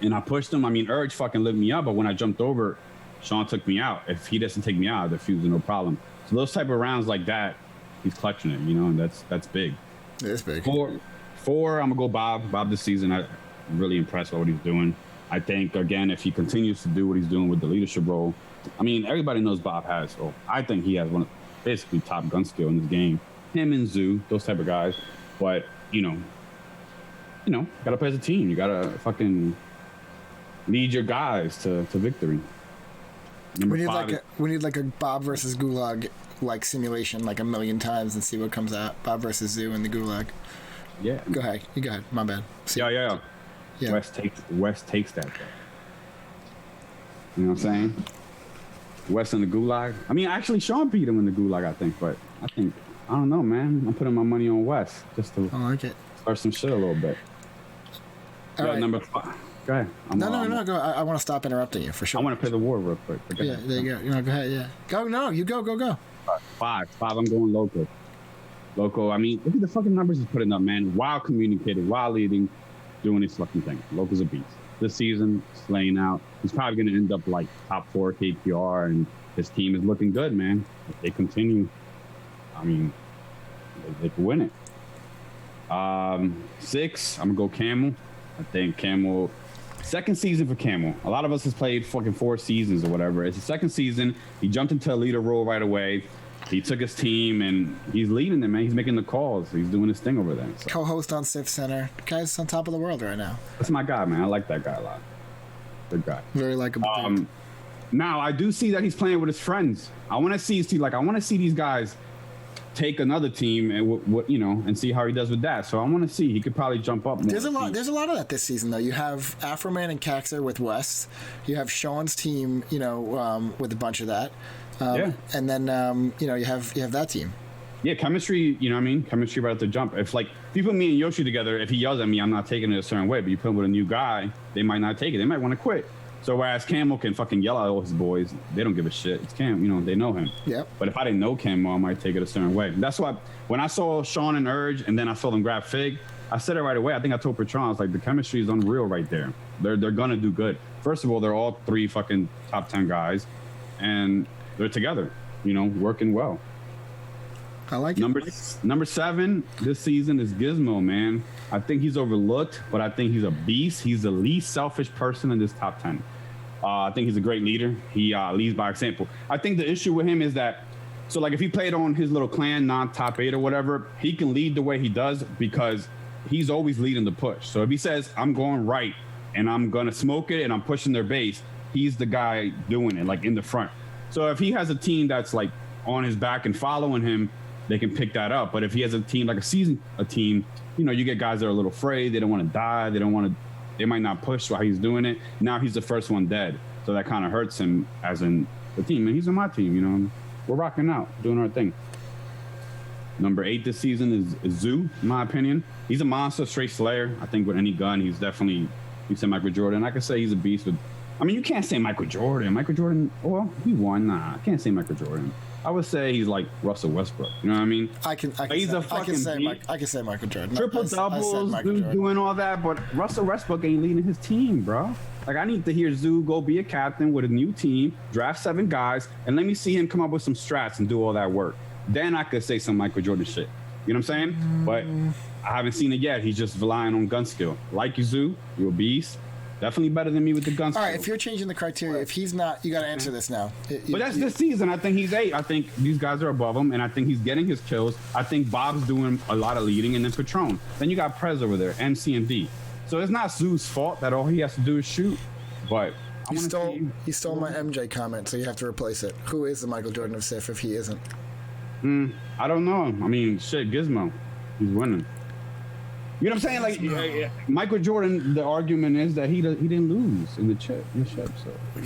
and I pushed him. I mean, Urge fucking lit me up, but when I jumped over, Sean took me out. If he doesn't take me out, the fuse is no problem. So those type of rounds like that, he's clutching it, you know, and that's big. It's big. Four, I'm gonna go Bob. Bob this season, I'm really impressed with what he's doing. I think again, if he continues to do what he's doing with the leadership role, I mean, everybody knows Bob has. So I think he has one of basically top gun skill in this game. Him and Zoo, those type of guys. But you know, gotta play as a team. You gotta fucking lead your guys to victory. We need like a Bob versus Gulag like simulation like a million times and see what comes out. Bob versus Zoo in the Gulag. Yeah. Go ahead. You go ahead. My bad. Yeah. West takes that though. You know what I'm saying? West in the Gulag. I mean, actually, Sean beat him in the Gulag, I think. But I don't know, man. I'm putting my money on West just to start some shit a little bit. All right. Number 5. Go ahead. No. Go. I want to stop interrupting you for sure. I want to play the war real quick. Yeah, there you go. Go ahead. Yeah. Go. No, you go. Go. 5. I'm going local. Local. I mean, look at the fucking numbers he's putting up, man. While communicating, while leading, doing his fucking thing. Local's a beast. This season, slaying out. He's probably going to end up like top 4 KPR, and his team is looking good, man. If they continue, I mean, they could win it. 6, I'm going to go Camel. I think Camel, second season for Camel. A lot of us has played fucking 4 seasons or whatever. It's the second season. He jumped into a leader role right away. He took his team and he's leading them, man. He's making the calls. He's doing his thing over there. So. Co-host on Sif Center. The guy's on top of the world right now. That's my guy, man. I like that guy a lot. Good guy. Very likable. Now I do see that he's playing with his friends. I want to see these guys take another team and and see how he does with that. So I want to see. He could probably jump up more. There's a lot of that this season though. You have Afroman and Caxer with West. You have Sean's team, with a bunch of that. And then you have that team. Yeah, chemistry. You know what I mean? Chemistry right at the jump. If you put me and Yoshi together, if he yells at me, I'm not taking it a certain way. But you put him with a new guy, they might not take it. They might want to quit. So whereas Camel can fucking yell at all his boys, they don't give a shit. It's Cam, they know him. Yep. But if I didn't know Cam, I might take it a certain way. That's why when I saw Sean and Urge, and then I saw them grab Fig, I said it right away. I think I told Patron, I was like, the chemistry is unreal right there. They're gonna do good. First of all, they're all 3 fucking top 10 guys, and they're together, working well. I like it. Number 7 this season is Gizmo, man. I think he's overlooked, but I think he's a beast. He's the least selfish person in this top 10. I think he's a great leader. He leads by example. I think the issue with him is that, if he played on his little clan, non-top 8 or whatever, he can lead the way he does because he's always leading the push. So if he says, I'm going right and I'm going to smoke it and I'm pushing their base, he's the guy doing it, in the front. So if he has a team that's on his back and following him, they can pick that up. But if he has a team a team, you get guys that are a little afraid. They don't want to die. They might not push while he's doing it. Now he's the first one dead. So that kind of hurts him as in the team. And he's on my team, We're rocking out, doing our thing. Number 8 this season is Zoo, in my opinion. He's a monster, straight slayer. I think with any gun, he's said Michael Jordan. I could say he's a beast with... I mean, you can't say Michael Jordan. Michael Jordan, he won. Nah, I can't say Michael Jordan. I would say he's like Russell Westbrook. You know what I mean? I can say Michael Jordan. Triple doubles, doing all that, but Russell Westbrook ain't leading his team, bro. I need to hear Zoo go be a captain with a new team, draft 7 guys, and let me see him come up with some strats and do all that work. Then I could say some Michael Jordan shit. You know what I'm saying? But I haven't seen it yet. He's just relying on gun skill. Like you, Zoo, you're a beast. Definitely better than me with the gun skill. All right, if you're changing the criteria, if he's not, you got to answer this now. But that's this season. I think he's 8. I think these guys are above him, and I think he's getting his kills. I think Bob's doing a lot of leading, and then Patron. Then you got Prez over there, MC and D. So it's not Zoo's fault that all he has to do is shoot. But I want to see. He stole my MJ comment, so you have to replace it. Who is the Michael Jordan of Sif if he isn't? I don't know. I mean, shit, Gizmo, he's winning. You know what I'm saying? Like Michael Jordan, the argument is that he didn't lose in the chip. So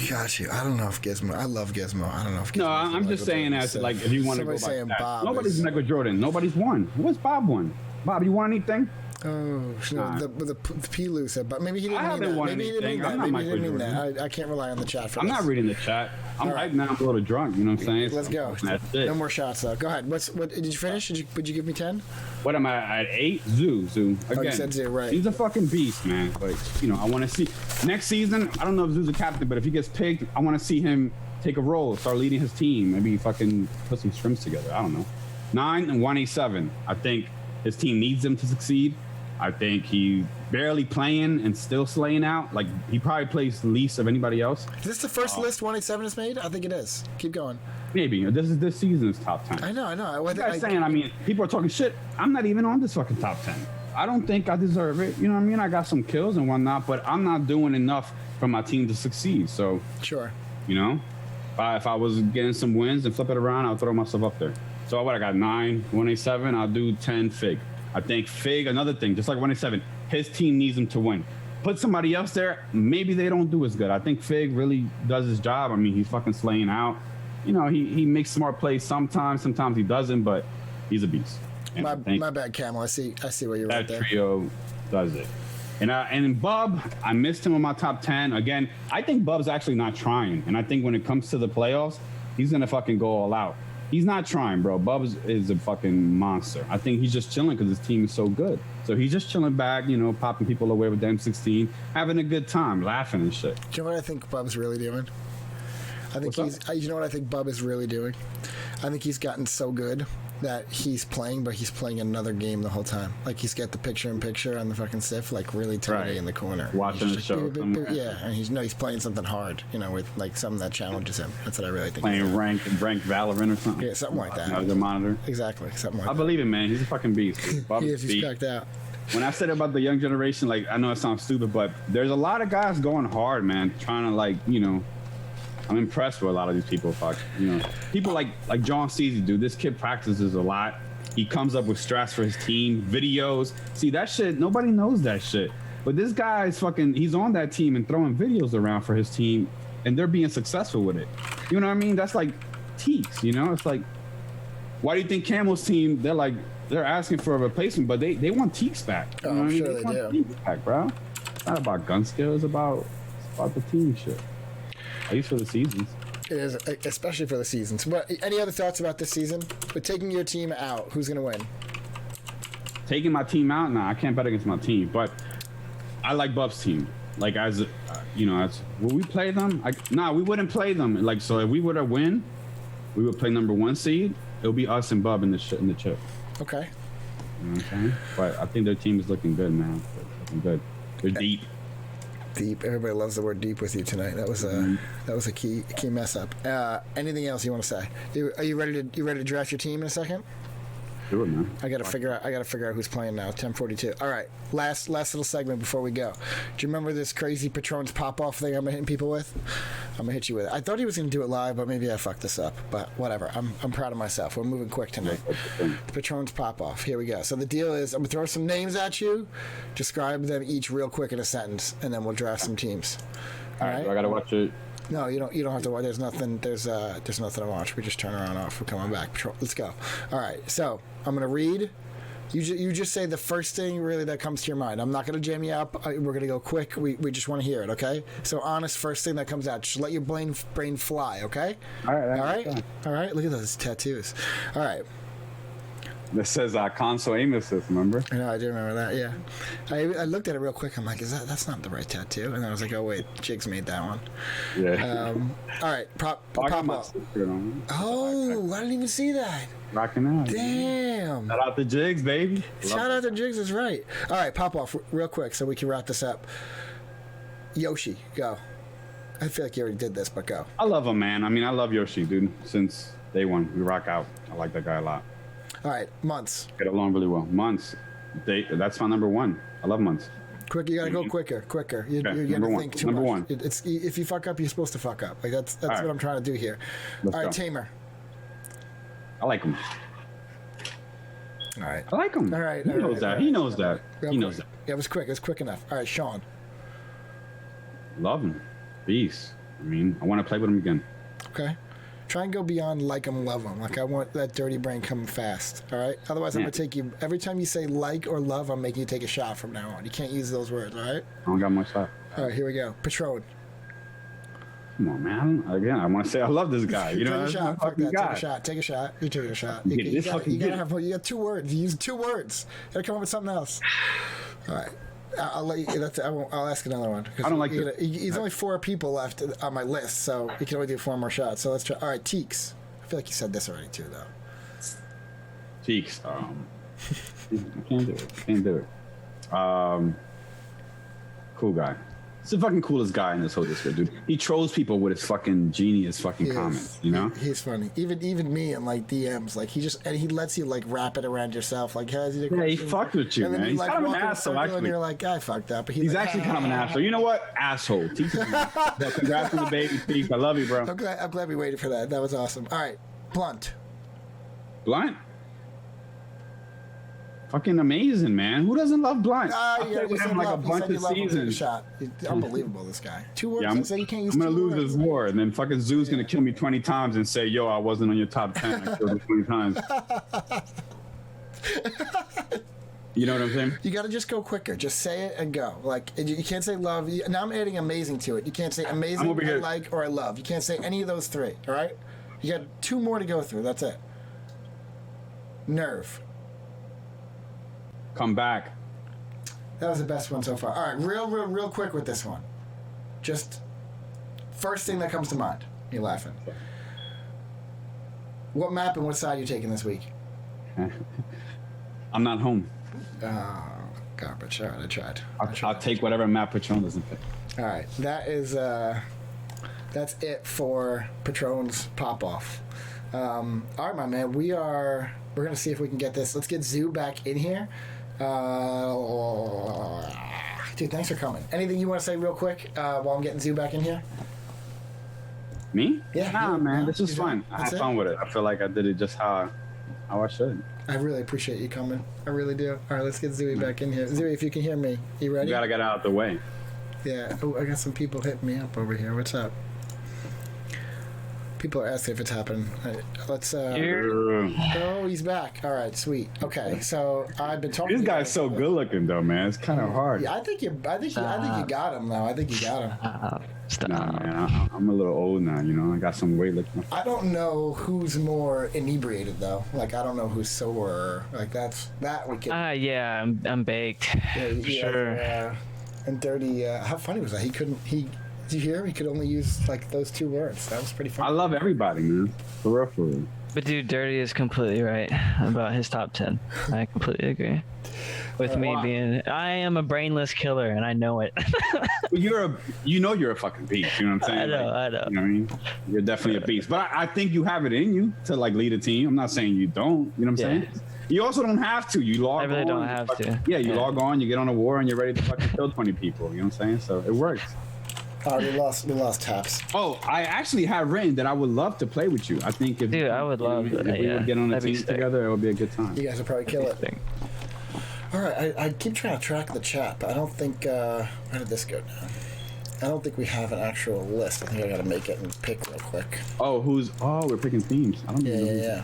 Got you. I don't know if Gizmo. I love Gizmo. I don't know if. Gizmo no, I'm just saying that like if you want to go by saying that. Bob Nobody's is- Michael Jordan. Nobody's won. What's Bob won? Bob, you won anything? Oh, Nah. the P-Lou said, but maybe he didn't I mean haven't that. won Maybe he didn't mean anything. that. I'm not Maybe he didn't mean Michael that. I can't rely on the chat for I'm this. not reading the chat. I'm All right. right now. I'm a little drunk. You know what I'm saying? Let's go. That's it. No more shots though. Go ahead. What did you finish? Would you give me 10? What am I at 8? Zoo. Again, you said Zoo, right. He's a fucking beast, man. But you know, I want to see next season. I don't know if Zoo's a captain, but if he gets picked, I want to see him take a role, start leading his team, maybe fucking put some scrims together. I don't know. 9 and 187. I think his team needs him to succeed. I think he's barely playing and still slaying out. Like he probably plays the least of anybody else. Is this the first list 187 is made? I think it is. Keep going. Maybe this is this season's top 10. I know. You guys saying, I mean, people are talking shit. I'm not even on this fucking top 10. I don't think I deserve it. You know what I mean? I got some kills and whatnot, but I'm not doing enough for my team to succeed. So, Sure. you know, if I was getting some wins and flip it around, I'll throw myself up there. So what? I got 9, 187. I'll do 10 Fig. I think Fig, another thing, just like 187, his team needs him to win. Put somebody else there, maybe they don't do as good. I think Fig really does his job. I mean, he's fucking slaying out. You know, he makes smart plays sometimes he doesn't, but he's a beast. And I think My bad, Camel. I see where you're that right there. trio does it. And Bub, I missed him on my top 10. Again, I think Bub's actually not trying. And I think when it comes to the playoffs, he's going to fucking go all out. He's not trying, bro. Bub is a fucking monster. I think he's just chilling because his team is so good. So he's just chilling back, you know, popping people away with the M16, having a good time, laughing and shit. Do you know what I think Bub's really doing? I think What's you know what I think Bub is really doing? I think he's gotten so good that he's playing, but he's playing another game the whole time. Like he's got the picture-in-picture on the fucking Sif, like really tiny Right. in the corner. Watching He's the just show. yeah, and he's playing something hard, you know, with like something that challenges him. That's what I really think. Playing ranked Valorant or something. Yeah, something like that. Another monitor. Exactly, something like I that. believe it, man. He's a fucking beast. Bub's He is, he's beast. cracked out. When I said about the young generation, like, I know it sounds stupid, but there's a lot of guys going hard, man, trying to, like, you know, I'm impressed with a lot of these people. Fuck, you know, people like John Ceasy, dude. This kid practices a lot. He comes up with strats for his team, videos. See that shit? Nobody knows that shit. But this guy is fucking. He's on that team and throwing videos around for his team, and they're being successful with it. You know what I mean? That's like Teeks. You know, it's like, why do you think Camel's team? They're asking for a replacement, but they want Teeks back. You Oh, know what I'm I mean? sure they want do. Teeks back, bro. It's not about gun skill. It's about the team shit. At least for the seasons. It is, especially for the seasons. But any other thoughts about this season? But taking your team out, who's gonna win? Taking my team out, nah, I can't bet against my team. But I like Bub's team. Like as you know, as will we play them? We wouldn't play them. Like so, if we were to win, we would play number 1 seed. It'll be us and Bub in the chip. Okay. You know what I'm saying? But I think their team is looking good, man. They're looking good. They're deep. Deep. Everybody loves the word deep with you tonight. That was a key mess up. Anything else you want to say? Are you ready to draft your team in a second? Do it, man. I gotta figure out who's playing now. 10:42. All right. Last little segment before we go. Do you remember this crazy Patron's pop off thing I've been hitting people with? I'm gonna hit you with it. I thought he was gonna do it live, but maybe I fucked this up. But whatever. I'm proud of myself. We're moving quick tonight. The Patron's pop off. Here we go. So the deal is, I'm gonna throw some names at you. Describe them each real quick in a sentence, and then we'll draft some teams. All right. So I gotta watch it. No, you don't have to watch. There's nothing to watch. We just turn around off. We're coming back. Patrol. Let's go. All right. So I'm gonna read. You just say the first thing really that comes to your mind. I'm not gonna jam you up. We're gonna go quick. We just want to hear it. Okay. So honest, first thing that comes out. Just let your brain fly. Okay. All right. All right. All right. Look at those tattoos. All right. That says console aim assist, remember? I know, I do remember that. Yeah, I looked at it real quick. I'm like, that's not the right tattoo? And then I was like, oh wait, Jigs made that one. Yeah. All right, pop I got my up. sister on. Oh, I didn't even see that. Rocking out. Damn. Shout out to Jigs, baby. Shout out to Jigs is right. All right, pop off real quick so we can wrap this up. Yoshi, go. I feel like you already did this, but go. I love him, man. I mean, I love Yoshi, dude. Since day one, we rock out. I like that guy a lot. All right, months. Get along really well. Months. That's my number 1. I love Months. Quick, you gotta go quicker. You're Okay, gonna number one. think too Number much. one. It's if you fuck up, you're supposed to fuck up. Like that's right. what I'm trying to do here. Let's All right, go. Tamer. I like him. All right. I like him. All right, He all knows right, that. all He right. knows that. Real He quick. knows that. Yeah, it was quick. It was quick enough. All right, Sean. Love him. Beast. I mean, I want to play with him again. Okay. Try and go beyond like him, love him. Like I want that dirty brain coming fast. All right. Otherwise, I'm Yeah. gonna take you every time you say like or love. I'm making you take a shot from now on. You can't use those words. All right. I don't got much left. All right. Here we go. Patron. Come on, man. Again, I want to say I love this guy. You know, Take a that's my shot. Fuck fucking that. guy. Take a shot. Take a shot. You're taking a shot. Get it. Just fucking you gotta get it. have. You got 2 words. You use 2 words. You gotta come up with something else. All right. I'll let you. That's. I won't. I'll ask another one. 'Cause I don't like you this. He's only 4 people left on my list, so we can only do 4 more shots. So let's try. All right, Teeks. I feel like you said this already too, though. Cheeks. I can't do it. Can't do it. Cool guy. He's the fucking coolest guy in this whole Discord, dude. He trolls people with his fucking genius fucking He comments, is. you know? He's funny. Even me and like DMs, like he lets you like wrap it around yourself. Like, how's he? Yeah, he fucked with you, And then man. you He's like kind of walk an in a asshole, circle and actually. you're like, I fucked up. But He's like, actually kind of an asshole. You know what? Asshole. Teach him. But congrats on the baby, Teach. I love you, bro. I'm glad we waited for that. That was awesome. All right, Blunt. Blunt. Fucking amazing, man. Who doesn't love Blunt? I Yeah, played you with said him like a love. You bunch said you of love him. Take a seasons. shot. Unbelievable, this guy. 2 words. Yeah, I say you can't use I'm gonna 2 lose words. this war, and then fucking Zoo's gonna kill me 20 times and say, "Yo, I wasn't on your top 10. I killed him 20 times." You know what I'm saying? You got to just go quicker. Just say it and go. Like you can't say love. Now I'm adding amazing to it. You can't say amazing, I'm over I here. like, or I love. You can't say any of those 3. All right. You got 2 more to go through. That's it. Nerve. Come back. That was the best one so far. All right, real quick with this one. Just first thing that comes to mind. You're laughing. What map and what side are you taking this week? I'm not home. Oh, garbage. All right, I tried. I'll take whatever map Patron doesn't pick. All right, that is that's it for Patron's pop off. All right, my man, we're gonna see if we can get this. Let's get Zoo back in here. Dude, thanks for coming. Anything you want to say real quick while I'm getting Zoo back in here? Me? Yeah, Nah, you. man. No, This was you fun. don't. I That's had it? fun with it. I feel like I did it just how I should. I really appreciate you coming. I really do. All right, let's get Zooey back in here. Zooey, if you can hear me, you ready? You gotta get out of the way. Yeah. Oh, I got some people hitting me up over here. What's up? People are asking if it's happening. All right, let's. Oh, he's back. All right, sweet. Okay, so I've been talking. This to you guy's guys- so good looking though, man. It's kind of hard. Yeah, I think you got him though. I think you got him. Stop. Nah, man. I'm a little old now. You know, I got some weight lifting. I don't know who's more inebriated though. Like I don't know who's sober. Like that we could. Yeah, I'm baked. Yeah, sure. And dirty. How funny was that? Did you hear? He could only use like those 2 words. That was pretty I funny. love everybody, man. For real, for real. But dude, Dirty is completely right about his top 10. I completely agree. With me being, I am a brainless killer, and I know it. Well, you're a fucking beast. You know what I'm saying? I know. You know what I mean? You're definitely a beast. But I think you have it in you to like lead a team. I'm not saying you don't. You know what I'm saying? You also don't have to. You log on. I really don't you have fucking- to. Yeah, you Yeah. log on, you get on a war, and you're ready to fucking kill 20 people. You know what I'm saying? So it works. We lost taps. Oh, I actually have written that I would love to play with you. I think if Dude, I would love if that, we yeah. would get on a That'd be team sick. together, it would be a good time. You guys will probably kill it. All right, I keep trying to track the chat, but I don't think. Where did this go now? I don't think we have an actual list. I think I got to make it and pick real quick. Oh, we're picking themes. I don't even know. Yeah.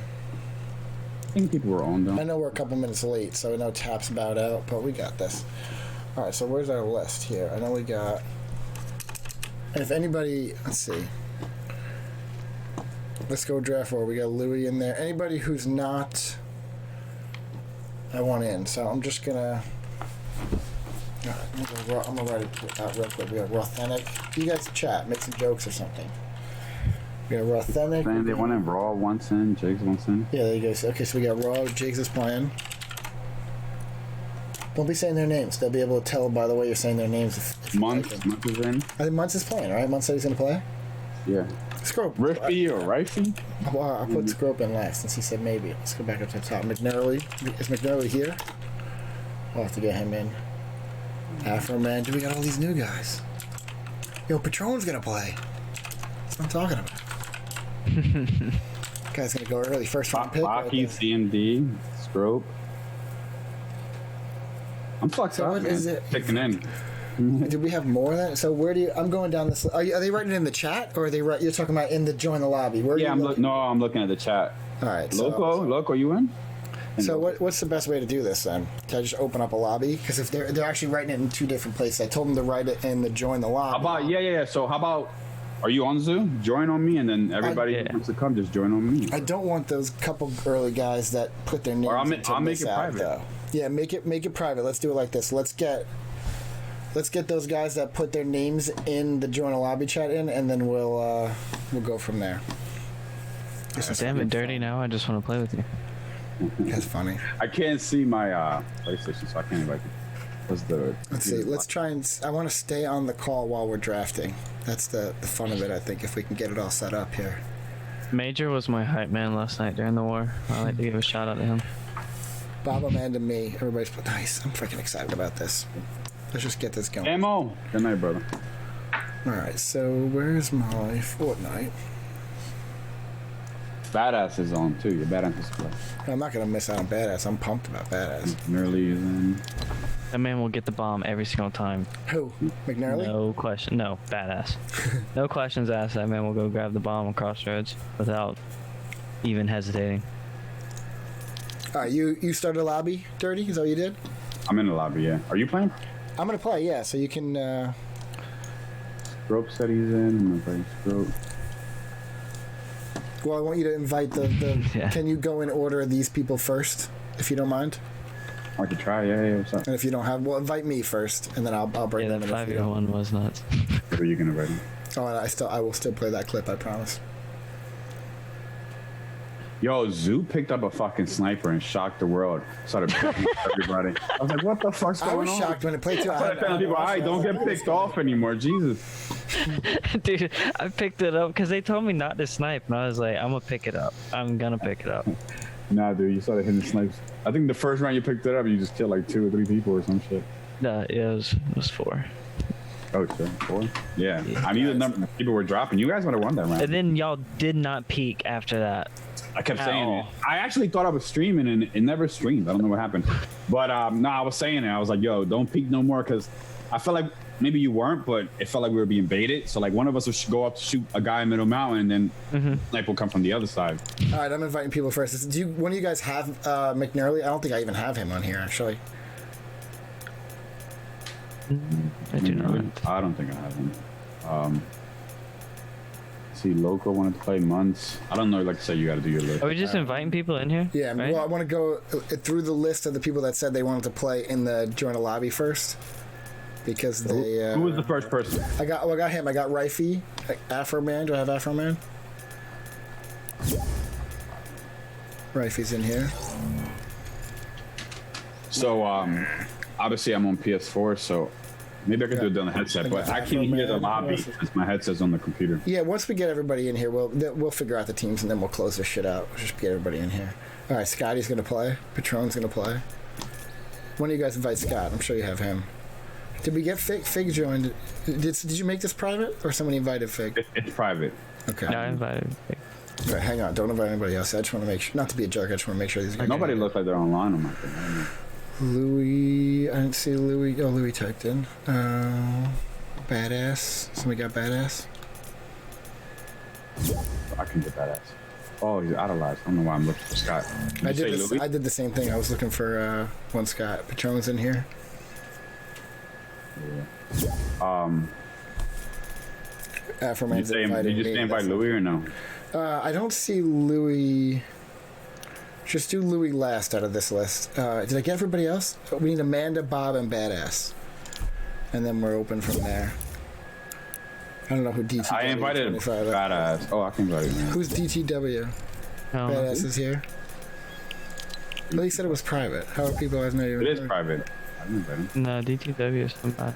I think people were on I though. know we're a couple minutes late, so I know Tap's about out, but we got this. All right, so where's our list here? I know we got. And if anybody, let's see. Let's go draft war. We got Louis in there. Anybody who's not, I want in. So I'm just gonna. All right, I'm gonna write it out real quick. We got Authentic. You guys chat, make some jokes or something. We got Authentic. Man, they went in Raw once in, Jigs once in. Yeah, there you go. Okay, so we got Raw. Jigs is playing. Don't be saying their names. They'll be able to tell by the way you're saying their names. If you Month type them. is in. I think Muntz is playing, right? Muntz said he's gonna play. Yeah. Scrope. Riffy or Rifey? Well, I put Scrope in last since he said maybe. Let's go back up to the top. McNurley. Is McNurley here? We'll have to get him in. Afro Man, we got all these new guys. Yo, Patron's gonna play. That's what I'm talking about. Guy's gonna go early, first round pick. Right Rocky, there. CMD, Strope. I'm fucked So up, what man. is it? Kicking in. Do we have more of that? So where do you? I'm going down this. Are they writing it in the chat, or are they? You're talking about in the join the lobby? Where? Yeah, are I'm you looking? I'm looking at the chat. All right. Loco, you in? So what's the best way to do this then? Can I just open up a lobby? Because if they're actually writing it in two different places, I told them to write it in the join the lobby. How about yeah? So how about? Are you on Zoom? Join on me, and then everybody who wants to come, just join on me. I don't want those couple early guys that put their names. Or I'll into make this it out, private. though. Yeah, make it private. Let's do it like this. Let's get those guys that put their names in the join a lobby chat in, and then we'll go from there. Damn it, dirty now. I just want to play with you. That's funny. I can't see my PlayStation, so I can't invite you. What's the? Let's see. Let's try and. I want to stay on the call while we're drafting. That's the fun of it. I think if we can get it all set up here. Major was my hype man last night during the war. I like to give a shout out to him. Bob, Amanda, me. Everybody's nice. I'm freaking excited about this. Let's just get this going. Ammo. Good night, brother. All right. So where's my Fortnite? Badass is on too. Your badass is play. I'm not gonna miss out on Badass. I'm pumped about Badass. Nearly is in. That man will get the bomb every single time. Who? McNarly? No question. No, badass. No questions asked. That man will go grab the bomb on Crossroads without even hesitating. All right. You started a lobby, Dirty? Is that what you did? I'm in the lobby. Yeah. Are you playing? I'm gonna play. Yeah. So you can. Strope said he's in. I'm gonna play Strope. Well, I want you to invite the. Yeah. Can you go in order these people first, if you don't mind? I could try. Yeah. What's up? And if you don't have, well, invite me first, and then I'll bring Yeah, them that in. If you don't. 5-year one was nuts. What are you gonna write? Oh, and I will still play that clip. I promise. Yo, Zoo picked up a fucking sniper and shocked the world. Started picking up everybody. I was like, what the fuck's going I on? was shocked when it played too. I started telling people, all right, don't get picked off anymore. Jesus. Dude, I picked it up because they told me not to snipe, and I was like, I'm gonna pick it up. I'm gonna pick it up. Nah, dude, you started hitting snipes. I think the first round you picked it up, you just killed like 2 or 3 people or some shit. No, it was 4. Oh, shit. 4? Yeah. I knew the number of people were dropping. You guys would have won that round. And then y'all did not peak after that. I kept At saying all. it. I actually thought I was streaming and it never streamed. I don't know what happened. But no, I was saying it. I was like, yo, don't peek no more because I felt like maybe you weren't, but it felt like we were being baited. So like one of us would go up to shoot a guy in Middle Mountain and then sniper will come from the other side. All right, I'm inviting people first. Do one of you guys have McNarly? I don't think I even have him on here actually. I do not. I don't think I have him. See, Loco wanted to play months. I don't know. Like I said, you got to do your list. Are we just inviting people in here? Yeah. right? Well, I want to go through the list of the people that said they wanted to play in the join a lobby first because they. Who was the first person? I got him. I got Rifey, Afro Man. Do I have Afro Man? Rifey's in here. So obviously I'm on PS4, so maybe I could do it on the headset, but I can't hear the lobby since my headset's on the computer. Yeah, once we get everybody in here, we'll figure out the teams and then we'll close this shit out. We'll just get everybody in here. All right, Scotty's gonna play. Patron's gonna play. One of you guys invite Scott. I'm sure you have him. Did we get Fig joined? Did you make this private or somebody invited Fig? It's private. Okay. No, I invited. All right, hang on. Don't invite anybody else. I just want to make sure, not to be a jerk. I just want to make sure these guys. Nobody looks like they're online on my thing. I don't know. Louis, I didn't see Louis. Oh, Louis typed in. Badass. Somebody got Badass. I can get that ass. Oh, he's idolized. I don't know why I'm looking for Scott. Did I you say did this. Louis? I did the same thing. I was looking for one Scott. Patron's in here. Afro Did you Man's say, invited did you me. say invite Louis or no? I don't see Louis. Just do Louis last out of this list. Did I get everybody else? We need Amanda, Bob, and Badass. And then we're open from there. I don't know who DTW I invited 25 Badass. Oh, I can invite him. Who's DTW? No, Badass is here. Well, he said it was private. How are people I've not even It is heard? private. I didn't invite him. no, DTW is not bad.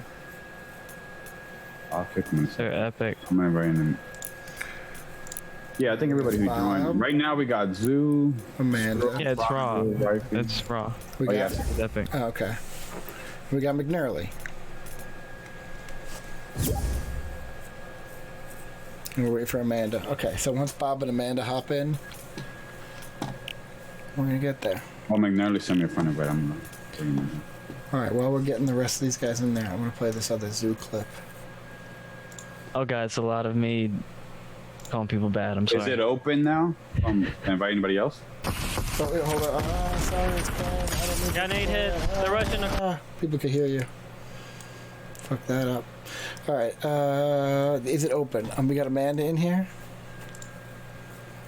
I'll kick him in a second. They're epic. I'm gonna invite him. Yeah, I think everybody who Bob. joined. Right now we got Zoo. Amanda. Yeah, it's raw. Rifey. It's raw. We Oh, got, yeah. It's epic. oh, okay. We got McNarly. We'll wait for Amanda. Okay, so once Bob and Amanda hop in, we're gonna get there. Well, McNally sent me a friend invite. I'm gonna. All right, while we're getting the rest of these guys in there, I'm gonna play this other zoo clip. Oh god, it's a lot of me calling people bad. I'm sorry. Is it open now? Can I invite anybody else? Oh, wait, hold on. Sorry, it's gone. I don't need Got to- an 8 hit. They're rushing. People can hear you. Fuck that up. All right, is it open? We got Amanda in here.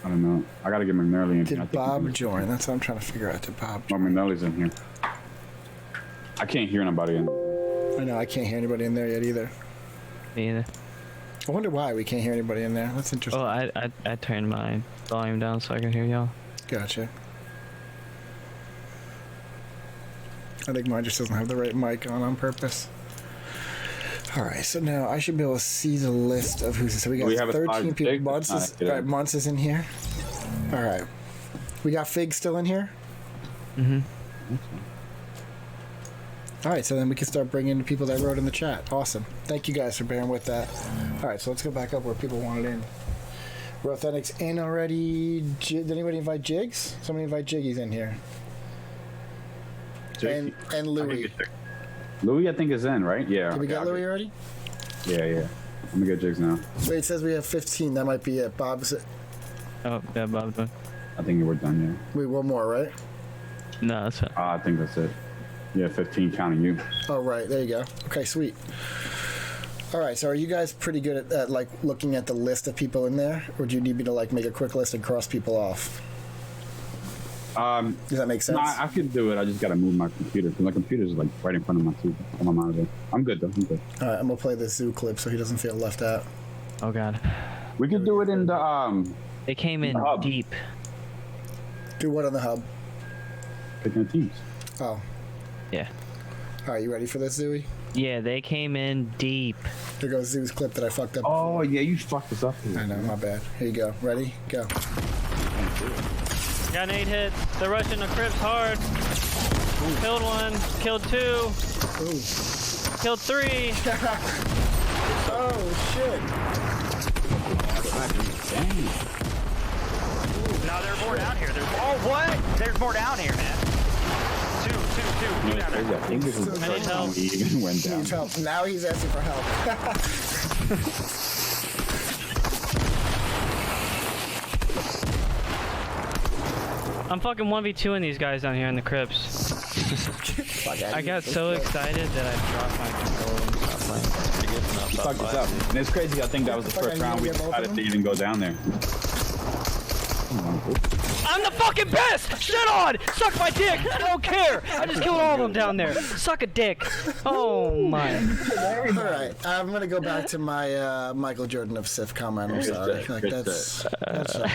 I don't know. I gotta get McNally in here. I Did think Bob he's- join? That's what I'm trying to figure out. Did Bob Oh, join? McNally's in here. I can't hear nobody in. I know, I can't hear anybody in there yet either. Me either. I wonder why we can't hear anybody in there. That's interesting. Oh, I turned my volume down so I can hear y'all. Gotcha. I think mine just doesn't have the right mic on purpose. All right, so now I should be able to see the list of who's. So we got We have a 13 five people. big? Monts is, Yeah. all right, Monts is in here. All right, we got Fig still in here. Mhm. All right, so then we can start bringing the people that wrote in the chat. Awesome. Thank you guys for bearing with that. All right, so let's go back up where people wanted in. Were Authentics in already? Did anybody invite Jigs? Somebody invite Jiggies in here. And Louis. Louis, I think is in, right? Yeah. Did we okay, get I'll Louis already? Yeah, yeah. I'm gonna get Jigs now. Wait, it says we have 15. That might be it. Bob's. Oh, yeah, Bob. I think we're done. Wait, one more, right? No, that's fine. Yeah. I think that's it. Yeah, 15 counting you. Oh, right. There you go. Okay, sweet. All right. So, are you guys pretty good at like looking at the list of people in there, or do you need me to like make a quick list and cross people off? Does that make sense? No, I could do it. I just gotta move my computer because my computer's like right in front of my TV. On my monitor. I'm good though. I'm good. All right. I'm gonna play this zoo clip so he doesn't feel left out. Oh god. We could do it in the They came in Hub. deep. Do what on the hub? picking the teams. Oh. Yeah. All right. You ready for this, Zooey? Yeah, they came in deep. Here goes Zoo's clip that I fucked up. Oh yeah, you fucked us up. I know. My bad. Here you go. Ready? Go. Got an 8 hit. They're rushing the Crips hard. Killed 1. Killed 2. Ooh. Killed 3. Oh shit. No, there's more down here. Oh, what? There's more down here, man. Two down there. I think this is the I need first time help. we even went down. Needs help. Now he's asking for help. I'm fucking 1v2ing these guys down here in the Crips. I got so excited that I dropped my controller and stopped playing. You fucked us up. And it's crazy. I think that was the Fuck, first are you round we gonna get both of decided to them? even go down there. I'm the fucking best! Shut on! Suck my dick! I don't care! I just killed all of them down there. Suck a dick. Oh my. All right, I'm gonna go back to my Michael Jordan of Sif comment. I'm sorry. Like Good that's awesome.